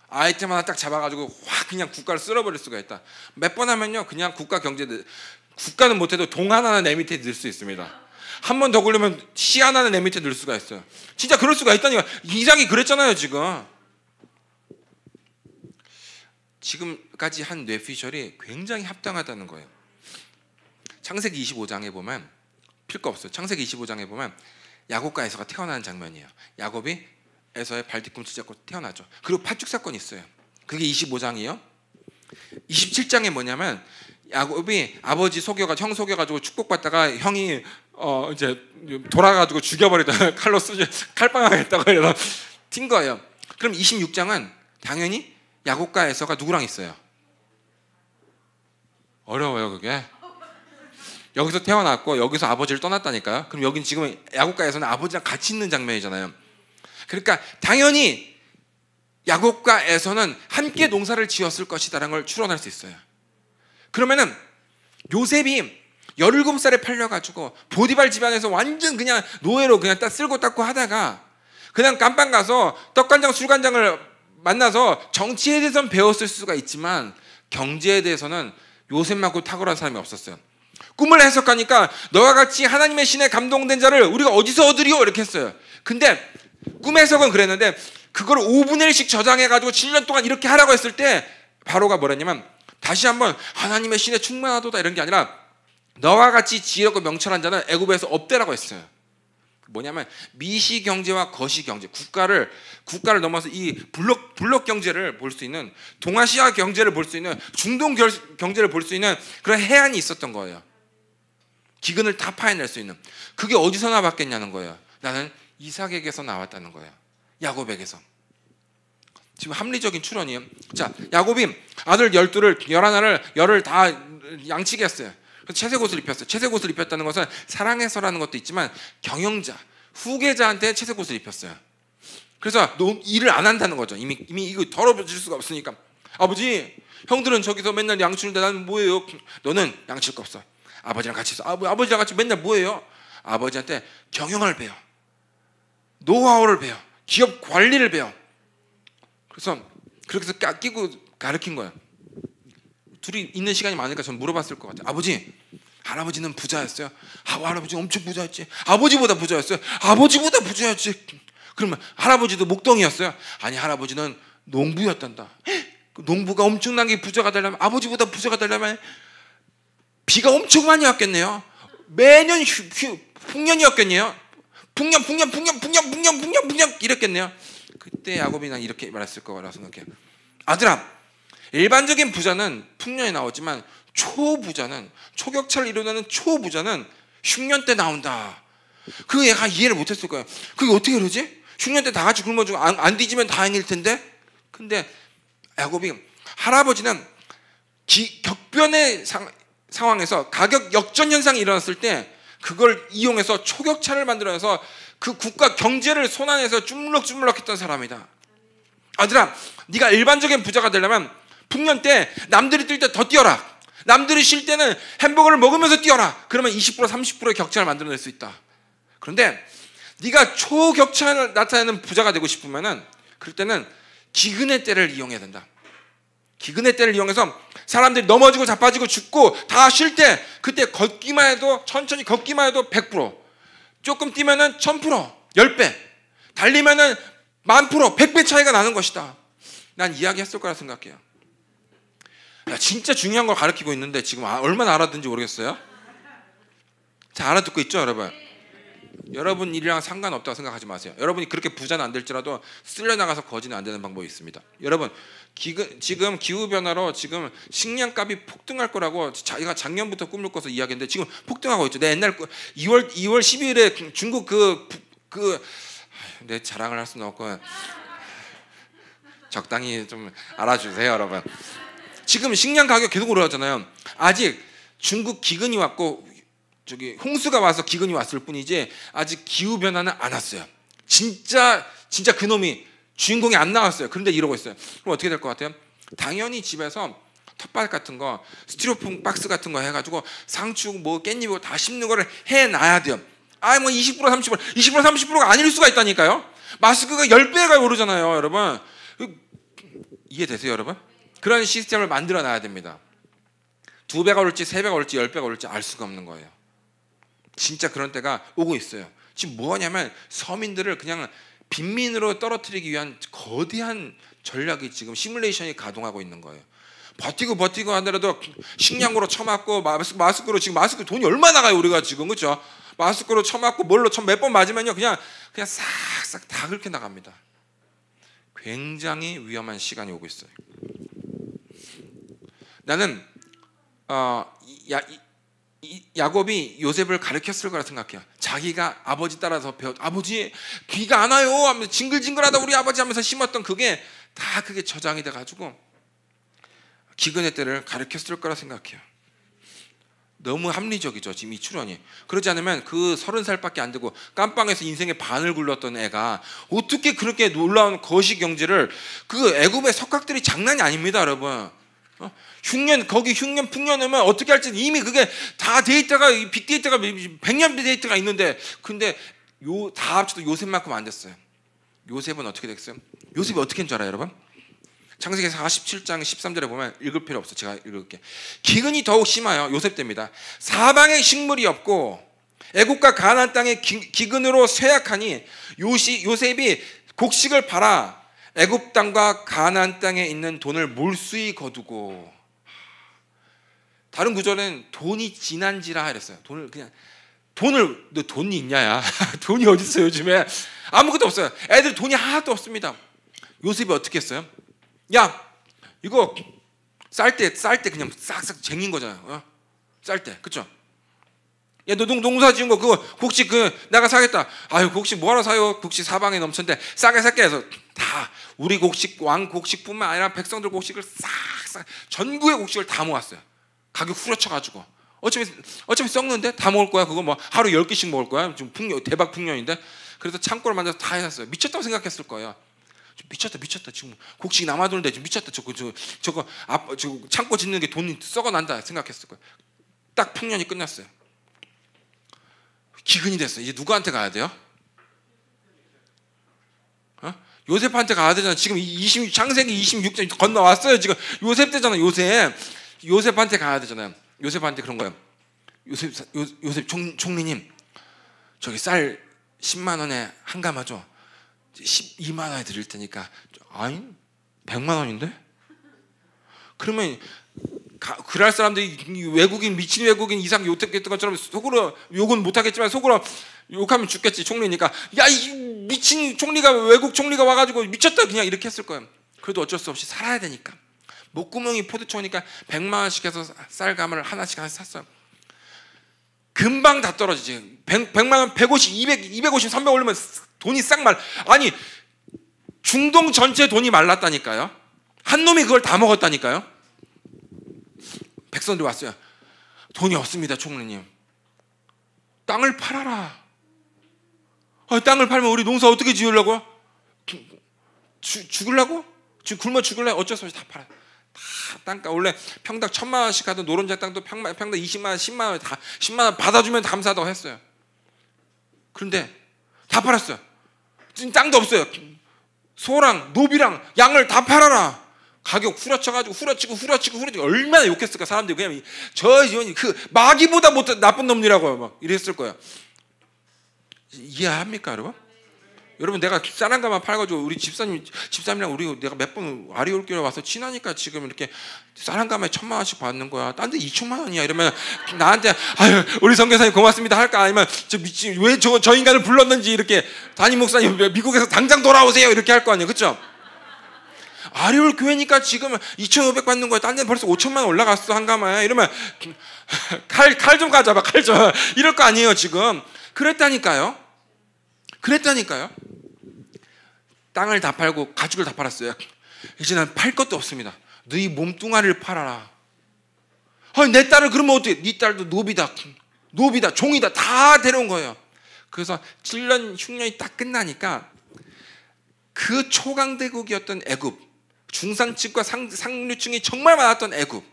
아이템 하나 딱 잡아가지고 확 그냥 국가를 쓸어버릴 수가 있다. 몇 번 하면요 그냥 국가는 못해도 동 하나는 내 밑에 넣을 수 있습니다. 한 번 더 굴리면 씨 하나는 내 밑에 넣을 수가 있어요. 진짜 그럴 수가 있다니까. 이삭이 그랬잖아요. 지금까지 한 뇌피셜이 굉장히 합당하다는 거예요. 창세기 25장에 보면 필 거 없어요. 창세기 25장에 보면 야곱과 에서가 태어나는 장면이에요. 야곱이 에서의 발 뒤꿈치 잡고 태어나죠. 그리고 팥죽 사건이 있어요. 그게 25장이에요. 27장에 뭐냐면 야곱이 아버지 형 속여가지고 축복받다가 형이 이제 돌아가지고 죽여버리다 칼로 칼빵하겠다고 해서 튄 거예요. 그럼 26장은 당연히 야곱과 에서가 누구랑 있어요? 어려워요 그게. 여기서 태어났고 여기서 아버지를 떠났다니까요. 그럼 여긴 지금 야곱과 에서는 아버지랑 같이 있는 장면이잖아요. 그러니까 당연히 야곱과 에서는 함께 농사를 지었을 것이다라는 걸 추론할 수 있어요. 그러면은 요셉이 17살에 팔려가지고 보디발 집안에서 완전 그냥 노예로 그냥 딱 쓸고 닦고 하다가 그냥 깜빵 가서 떡간장 술간장을 만나서 정치에 대해서는 배웠을 수가 있지만 경제에 대해서는 요셉만큼 탁월한 사람이 없었어요. 꿈을 해석하니까 너와 같이 하나님의 신에 감동된 자를 우리가 어디서 얻으리요? 이렇게 했어요. 근데 꿈 해석은 그랬는데 그걸 5분의 1씩 저장해가지고 7년 동안 이렇게 하라고 했을 때 바로가 뭐랬냐면 다시 한번 하나님의 신에 충만하도다 이런 게 아니라 너와 같이 지혜롭고 명철한 자는 애굽에서 없대라고 했어요. 뭐냐면 미시 경제와 거시 경제, 국가를 넘어서 이 블록 경제를 볼 수 있는 동아시아 경제를 볼 수 있는 중동 경제를 볼 수 있는 그런 해안이 있었던 거예요. 기근을 다 파해낼 수 있는. 그게 어디서 나왔겠냐는 거예요. 나는 이삭에게서 나왔다는 거예요. 야곱에게서. 지금 합리적인 추론이에요. 자, 야곱이 아들 12를 11알을 열을 다 양치게 했어요. 채색 옷을 입혔어요. 채색 옷을 입혔다는 것은 사랑해서라는 것도 있지만 경영자, 후계자한테 채색 옷을 입혔어요. 그래서 일을 안 한다는 거죠. 이미 이거 더러워질 수가 없으니까. 아버지, 형들은 저기서 맨날 양치는데 나는 뭐예요? 너는 양칠 거 없어. 아버지랑 같이 있어. 아버지랑 같이 맨날 뭐예요? 아버지한테 경영을 배워. 노하우를 배워. 기업 관리를 배워. 그래서 그렇게 해서 끼고 가르친 거예요. 둘이 있는 시간이 많으니까 전 물어봤을 것 같아요. 아버지, 할아버지는 부자였어요? 할아버지 엄청 부자였지. 아버지보다 부자였어요? 아버지보다 부자였지. 그러면 할아버지도 목동이었어요? 아니, 할아버지는 농부였단다. 농부가 엄청나게 부자가 되려면, 아버지보다 부자가 되려면 비가 엄청 많이 왔겠네요. 매년 풍년이었겠네요. 풍년 이랬겠네요. 그때 야곱이 난 이렇게 말했을 거라고 생각해요. 아들아, 일반적인 부자는 풍년에 나오지만 초부자는, 초격차를 이루는 초부자는 흉년 때 나온다. 그 얘가 이해를 못했을 거예요. 그게 어떻게 그러지? 흉년 때 다 같이 굶어주고 안 뒤지면 다행일 텐데. 근데 야곱이 할아버지는 격변의 상황에서 가격 역전 현상이 일어났을 때 그걸 이용해서 초격차를 만들어내서 그 국가 경제를 손안에서 쭈물럭쭈물럭했던 사람이다. 아들아, 네가 일반적인 부자가 되려면 풍년 때 남들이 뛸 때 더 뛰어라. 남들이 쉴 때는 햄버거를 먹으면서 뛰어라. 그러면 20% 30%의 격차를 만들어낼 수 있다. 그런데 네가 초격차를 나타내는 부자가 되고 싶으면은 그럴 때는 기근의 때를 이용해야 된다. 기근의 때를 이용해서 사람들이 넘어지고 자빠지고 죽고 다 쉴 때 그때 걷기만 해도 천천히 걷기만 해도 100%, 조금 뛰면은 1000%, 10배, 달리면은 1000%, 100배 차이가 나는 것이다. 난 이야기했을 거라 생각해요. 진짜 중요한 걸 가르치고 있는데 지금 얼마나 알아듣는지 모르겠어요. 잘 알아듣고 있죠, 여러분? 여러분 일이랑 상관없다고 생각하지 마세요. 여러분이 그렇게 부자는 안 될지라도 쓸려나가서 거지는 안 되는 방법이 있습니다. 여러분, 지금 기후변화로 지금 식량값이 폭등할 거라고 자기가 작년부터 꿈을 꿔서 이야기했는데 지금 폭등하고 있죠. 내 옛날 2월 12일에 중국 내 자랑을 할 수는 없고 적당히 좀 알아주세요, 여러분. 지금 식량 가격 계속 올라가잖아요. 아직 중국 기근이 왔고 홍수가 와서 기근이 왔을 뿐이지 아직 기후 변화는 안 왔어요. 진짜 그놈이 주인공이 안 나왔어요. 그런데 이러고 있어요. 그럼 어떻게 될 것 같아요? 당연히 집에서 텃밭 같은 거, 스티로폼 박스 같은 거 해가지고 상추, 뭐 깻잎 다 심는 거를 해놔야 돼요. 뭐 20% 30%가 아닐 수가 있다니까요. 마스크가 10배가 오르잖아요, 여러분. 이해되세요, 여러분? 그런 시스템을 만들어 놔야 됩니다. 2배가 오를지 3배가 오를지 10배가 오를지 알 수가 없는 거예요. 진짜 그런 때가 오고 있어요. 지금 뭐냐면 서민들을 그냥 빈민으로 떨어뜨리기 위한 거대한 전략이 지금 시뮬레이션이 가동하고 있는 거예요. 버티고 하더라도 식량으로 쳐맞고 마스크로 지금 마스크 돈이 얼마 나가요, 우리가 지금. 그렇죠? 마스크로 쳐맞고 뭘로 몇 번 맞으면요 그냥 싹싹 다 그렇게 나갑니다. 굉장히 위험한 시간이 오고 있어요. 나는 야곱이 요셉을 가르쳤을 거라 생각해요. 자기가 아버지 따라서 아버지 비가 안 와요 하면서 징글징글하다 우리 아버지 하면서 심었던 그게 저장이 돼가지고 기근의 때를 가르쳤을 거라 생각해요. 너무 합리적이죠, 지금 이 추론이. 그러지 않으면 그 30살밖에 안 되고 깜빵에서 인생의 반을 굴렀던 애가 어떻게 그렇게 놀라운 거시 경제를, 그 애굽의 석학들이 장난이 아닙니다, 여러분. 흉년 풍년이면 어떻게 할지 이미 그게 다 데이터가, 빅데이터가 100년 데이터가 있는데, 근데 다 합쳐도 요셉만큼 안 됐어요. 요셉은 어떻게 됐어요? 요셉이 어떻게 한 줄 알아요, 여러분? 창세기 47장 13절에 보면, 읽을 필요 없어, 제가 읽을게. 기근이 더욱 심하여 요셉 때입니다. 사방에 식물이 없고 애국과 가나안 땅의 기근으로 쇠약하니 요셉이 곡식을 팔아 애굽 땅과 가나안 땅에 있는 돈을 몰수히 거두고. 다른 구절은 돈이 지난지라 이랬어요. 너 돈이 있냐야. 돈이 어디 있어요, 요즘에? 아무것도 없어요. 애들 돈이 하나도 없습니다. 요셉이 어떻게 했어요? 야, 이거 쌀 때 그냥 싹싹 쟁인 거잖아요. 쌀 때, 그쵸? 야, 너 농사 지은 거 그거 곡식 내가 사겠다. 아유, 곡식 뭐하러 사요? 곡식 사방에 넘쳤는데 싸게 살게 해서 다 우리 곡식, 왕 곡식뿐만 아니라 백성들 곡식을 싹싹 전국의 곡식을 다 모았어요. 가격 후려쳐가지고 어차피 썩는데 다 먹을 거야. 그거 뭐 하루 10개씩 먹을 거야. 지금 대박 풍년인데. 그래서 창고를 만들어서 다 해놨어요. 미쳤다고 생각했을 거예요. 미쳤다. 지금 곡식이 남아도는데 지금 미쳤다. 저거 창고 짓는 게 돈이 썩어난다 생각했을 거예요. 딱 풍년이 끝났어요. 기근이 됐어요. 이제 누구한테 가야 돼요? 요셉한테 가야 되잖아. 지금 창세기 26장 건너왔어요. 지금 요셉 때잖아. 요셉한테 가야 되잖아요. 요셉한테 그런 거예요. 요셉 총리님, 저기 쌀 10만 원에 한 가마죠. 12만 원에 드릴 테니까. 아니, 100만 원인데? 그러면 그럴 사람들이 미친 외국인 이상 욕했던 것처럼 속으로 욕은 못하겠지만 속으로 욕하면 죽겠지, 총리니까. 야, 이 미친 외국 총리가 와가지고 미쳤다 그냥 이렇게 했을 거예요. 그래도 어쩔 수 없이 살아야 되니까. 목구멍이 포도청이니까 100만 원씩 해서 쌀가마를 하나씩 샀어요. 금방 다 떨어지지. 100만 원, 150, 250, 300 올리면 돈이 싹 아니, 중동 전체 돈이 말랐다니까요. 한 놈이 그걸 다 먹었다니까요. 백성들이 왔어요. 돈이 없습니다, 총리님. 땅을 팔아라. 땅을 팔면 우리 농사 어떻게 지으려고요? 죽으려고? 지금 굶어 죽을래? 어쩔 수 없이 다 팔아요. 다 땅값. 원래 평당 1,000만 원씩 하던 노른자 땅도 평당 20만 원, 10만 원, 다 10만 원 받아주면 감사하다고 했어요. 그런데 다 팔았어요. 지금 땅도 없어요. 소랑 노비랑 양을 다 팔아라. 가격 후려치고 얼마나 욕했을까 사람들이. 그냥 저 지원이 마귀보다 못 나쁜 놈이라고 막 이랬을 거예요. 이해합니까, 여러분? 여러분 내가 쌀 한 가만 팔가지고 우리 집사님이랑 우리 내가 몇 번 아리올교회 와서 친하니까 지금 이렇게 쌀 한 가마에 1,000만 원씩 받는 거야. 딴 데 2천만 원이야. 이러면 나한테 아유 우리 선교사님 고맙습니다 할까? 아니면 왜 저 인간을 불렀는지 이렇게 담임 목사님 미국에서 당장 돌아오세요 이렇게 할 거 아니에요, 그렇죠? 아리올 교회니까 지금 2,500 받는 거야. 딴 데는 벌써 5천만 원 올라갔어 한 가마에. 이러면 칼 좀 가져봐, 칼 좀. 이럴 거 아니에요 지금. 그랬다니까요. 땅을 다 팔고 가죽을 다 팔았어요. 이제는 팔 것도 없습니다. 너희 몸뚱아리를 팔아라. 내 딸을 그러면 어떻게? 네 딸도 노비다, 종이다 다 데려온 거예요. 그래서 7년 흉년이 딱 끝나니까 그 초강대국이었던 애굽, 중산층과 상류층이 정말 많았던 애굽,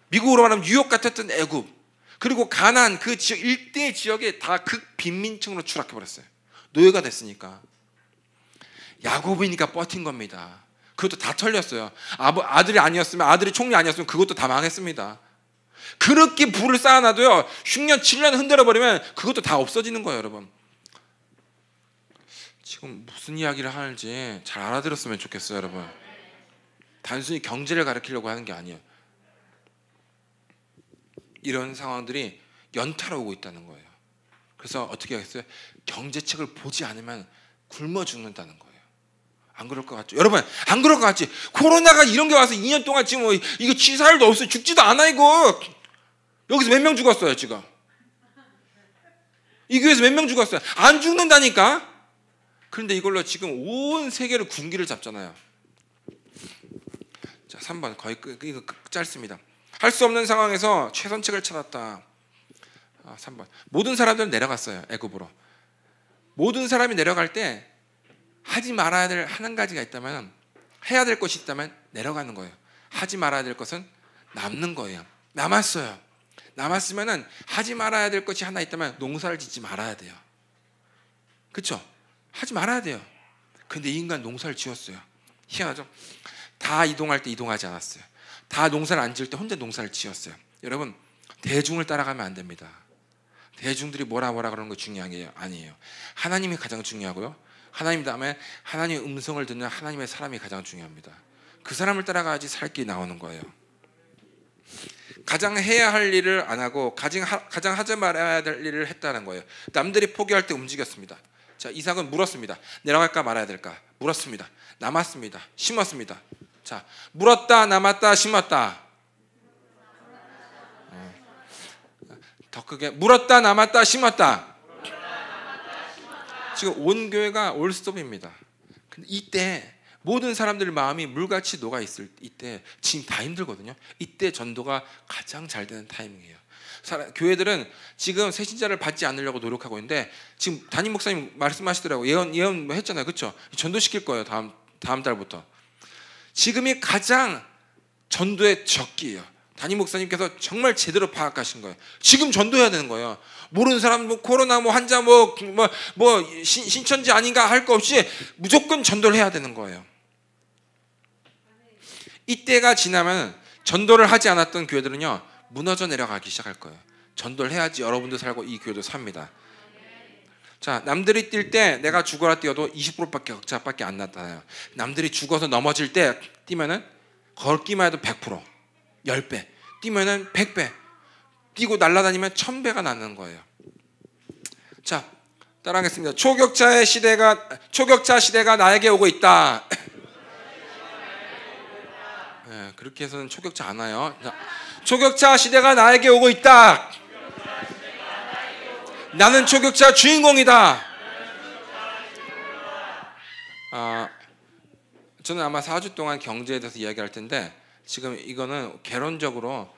미국으로 말하면 뉴욕 같았던 애굽, 그리고 가나안 그 지역 일대 지역에 다 극빈민층으로 추락해 버렸어요. 노예가 됐으니까. 야곱이니까 버틴 겁니다. 그것도 다 털렸어요. 아들이 아니었으면, 아들이 총리 아니었으면 그것도 다 망했습니다. 그렇게 부를 쌓아놔도요, 6년 7년 흔들어 버리면 그것도 다 없어지는 거예요, 여러분. 지금 무슨 이야기를 하는지 잘 알아들었으면 좋겠어요, 여러분. 단순히 경제를 가르치려고 하는 게 아니에요. 이런 상황들이 연타로 오고 있다는 거예요. 그래서 어떻게 하겠어요? 경제책을 보지 않으면 굶어 죽는다는 거예요. 안 그럴 것 같죠? 여러분, 안 그럴 것 같지? 코로나가 이런 게 와서 2년 동안 지금 이거 치사율도 없어요. 죽지도 않아 이거. 여기서 몇 명 죽었어요 지금? 이 교회에서 몇 명 죽었어요? 안 죽는다니까? 그런데 이걸로 지금 온 세계를 군기를 잡잖아요. 자, 3번 거의 이거 짧습니다. 할 수 없는 상황에서 최선책을 찾았다. 3번 모든 사람들은 내려갔어요. 애굽으로. 모든 사람이 내려갈 때 하지 말아야 될 한 가지가 있다면, 해야 될 것이 있다면 내려가는 거예요. 하지 말아야 될 것은 남는 거예요. 남았어요. 남았으면은 하지 말아야 될 것이 하나 있다면 농사를 짓지 말아야 돼요. 그렇죠? 하지 말아야 돼요. 근데 이 인간 농사를 지었어요. 희한하죠? 다 이동할 때 이동하지 않았어요. 다 농사를 안 지을 때 혼자 농사를 지었어요. 여러분, 대중을 따라가면 안 됩니다. 대중들이 뭐라 그러는 거 중요한 게 아니에요. 하나님이 가장 중요하고요. 하나님 다음에 하나님의 음성을 듣는 하나님의 사람이 가장 중요합니다. 그 사람을 따라가야지 살 길이 나오는 거예요. 가장 해야 할 일을 안 하고 가장 하지 말아야 될 일을 했다는 거예요. 남들이 포기할 때 움직였습니다. 자, 이삭은 물었습니다. 내려갈까 말아야 될까? 물었습니다. 남았습니다. 심었습니다. 자, 물었다, 남았다, 심었다. 더 크게 물었다, 남았다, 심었다. 지금 온 교회가 올스톱입니다. 근데 이때 모든 사람들 마음이 물같이 녹아 있을 이때 지금 다 힘들거든요. 이때 전도가 가장 잘 되는 타이밍이에요. 교회들은 지금 새신자를 받지 않으려고 노력하고 있는데, 지금 담임 목사님 말씀하시더라고요. 예언 했잖아요, 그렇죠? 전도시킬 거예요. 다음 달부터. 지금이 가장 전도의 적기예요. 담임 목사님께서 정말 제대로 파악하신 거예요. 지금 전도해야 되는 거예요. 모르는 사람 코로나 환자 신천지 아닌가 할 거 없이 무조건 전도를 해야 되는 거예요. 이때가 지나면 전도를 하지 않았던 교회들은요, 무너져 내려가기 시작할 거예요. 전도를 해야지 여러분도 살고 이 교회도 삽니다. 자, 남들이 뛸 때 내가 죽어라 뛰어도 20%밖에 격차밖에 안 나타나요. 남들이 죽어서 넘어질 때 뛰면은 걷기만 해도 100%, 10배, 뛰면은 100배, 뛰고 날아다니면 1000배가 나는 거예요. 자, 따라하겠습니다. 초격차 시대가 나에게 오고 있다. 네, 그렇게 해서는 초격차 안 와요. 자, 초격차 시대가 나에게 오고 있다. 나는 초격차 주인공이다. 저는 아마 4주 동안 경제에 대해서 이야기할 텐데, 지금 이거는 개론적으로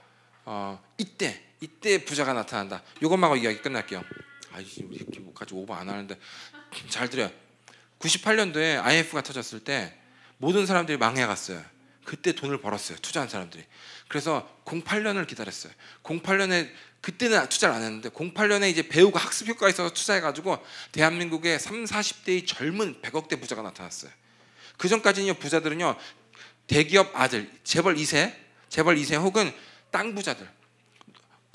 이때 부자가 나타난다. 이것만 하고 이야기 끝날게요. 우리까지 오버 안 하는데 잘 들어요. 98년도에 IMF가 터졌을 때 모든 사람들이 망해갔어요. 그때 돈을 벌었어요. 투자한 사람들이. 그래서 08년을 기다렸어요. 08년에 그때는 투자를 안 했는데 08년에 이제 배우가 학습 효과가 있어서 투자해가지고 대한민국의 30, 40대의 젊은 100억대 부자가 나타났어요. 그 전까지는요, 부자들은요, 대기업 아들, 재벌 2세 혹은 땅 부자들,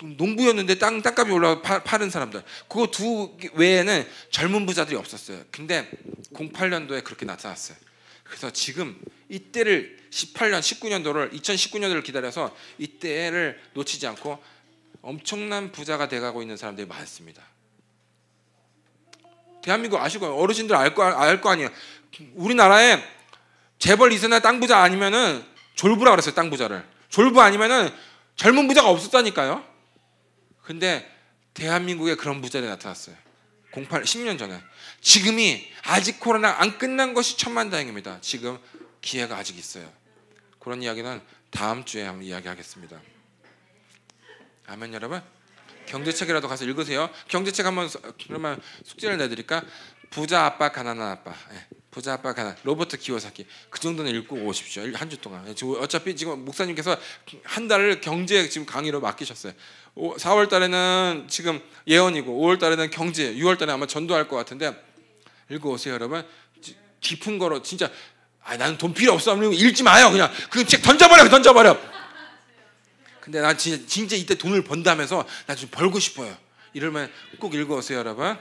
농부였는데 땅값이 올라가 파는 사람들, 그거 두 외에는 젊은 부자들이 없었어요. 근데 08년도에 그렇게 나타났어요. 그래서 지금 이때를 18년, 19년도를 2019년도를 기다려서 이때를 놓치지 않고 엄청난 부자가 돼가고 있는 사람들이 많습니다. 대한민국 아시고 어르신들 알 거 아니에요. 우리나라에 재벌 2세나 땅 부자 아니면은 졸부라 그랬어요. 땅 부자를 졸부 아니면은 젊은 부자가 없었다니까요. 근데 대한민국에 그런 부자들이 나타났어요. 10년 전에. 지금이 아직 코로나 안 끝난 것이 천만다행입니다. 지금 기회가 아직 있어요. 그런 이야기는 다음 주에 한번 이야기하겠습니다. 아멘 여러분. 경제책이라도 가서 읽으세요. 경제책 한번 그러면 숙제를 내드릴까? 부자 아빠 가난한 아빠. 부자 아빠 가난. 로버트 키오사키. 그 정도는 읽고 오십시오. 한 주 동안. 어차피 지금 목사님께서 한 달을 경제 지금 강의로 맡기셨어요. 4월 달에는 지금 예언이고 5월 달에는 경제, 6월 달에 아마 전도할 것 같은데 읽어 오세요, 여러분. 깊은 거로 진짜 나는 돈 필요 없어. 읽지 마요. 그냥 그 책 던져버려. 근데 난 진짜 이때 돈을 번다면서 나 좀 벌고 싶어요. 이러면 꼭 읽어 오세요, 여러분.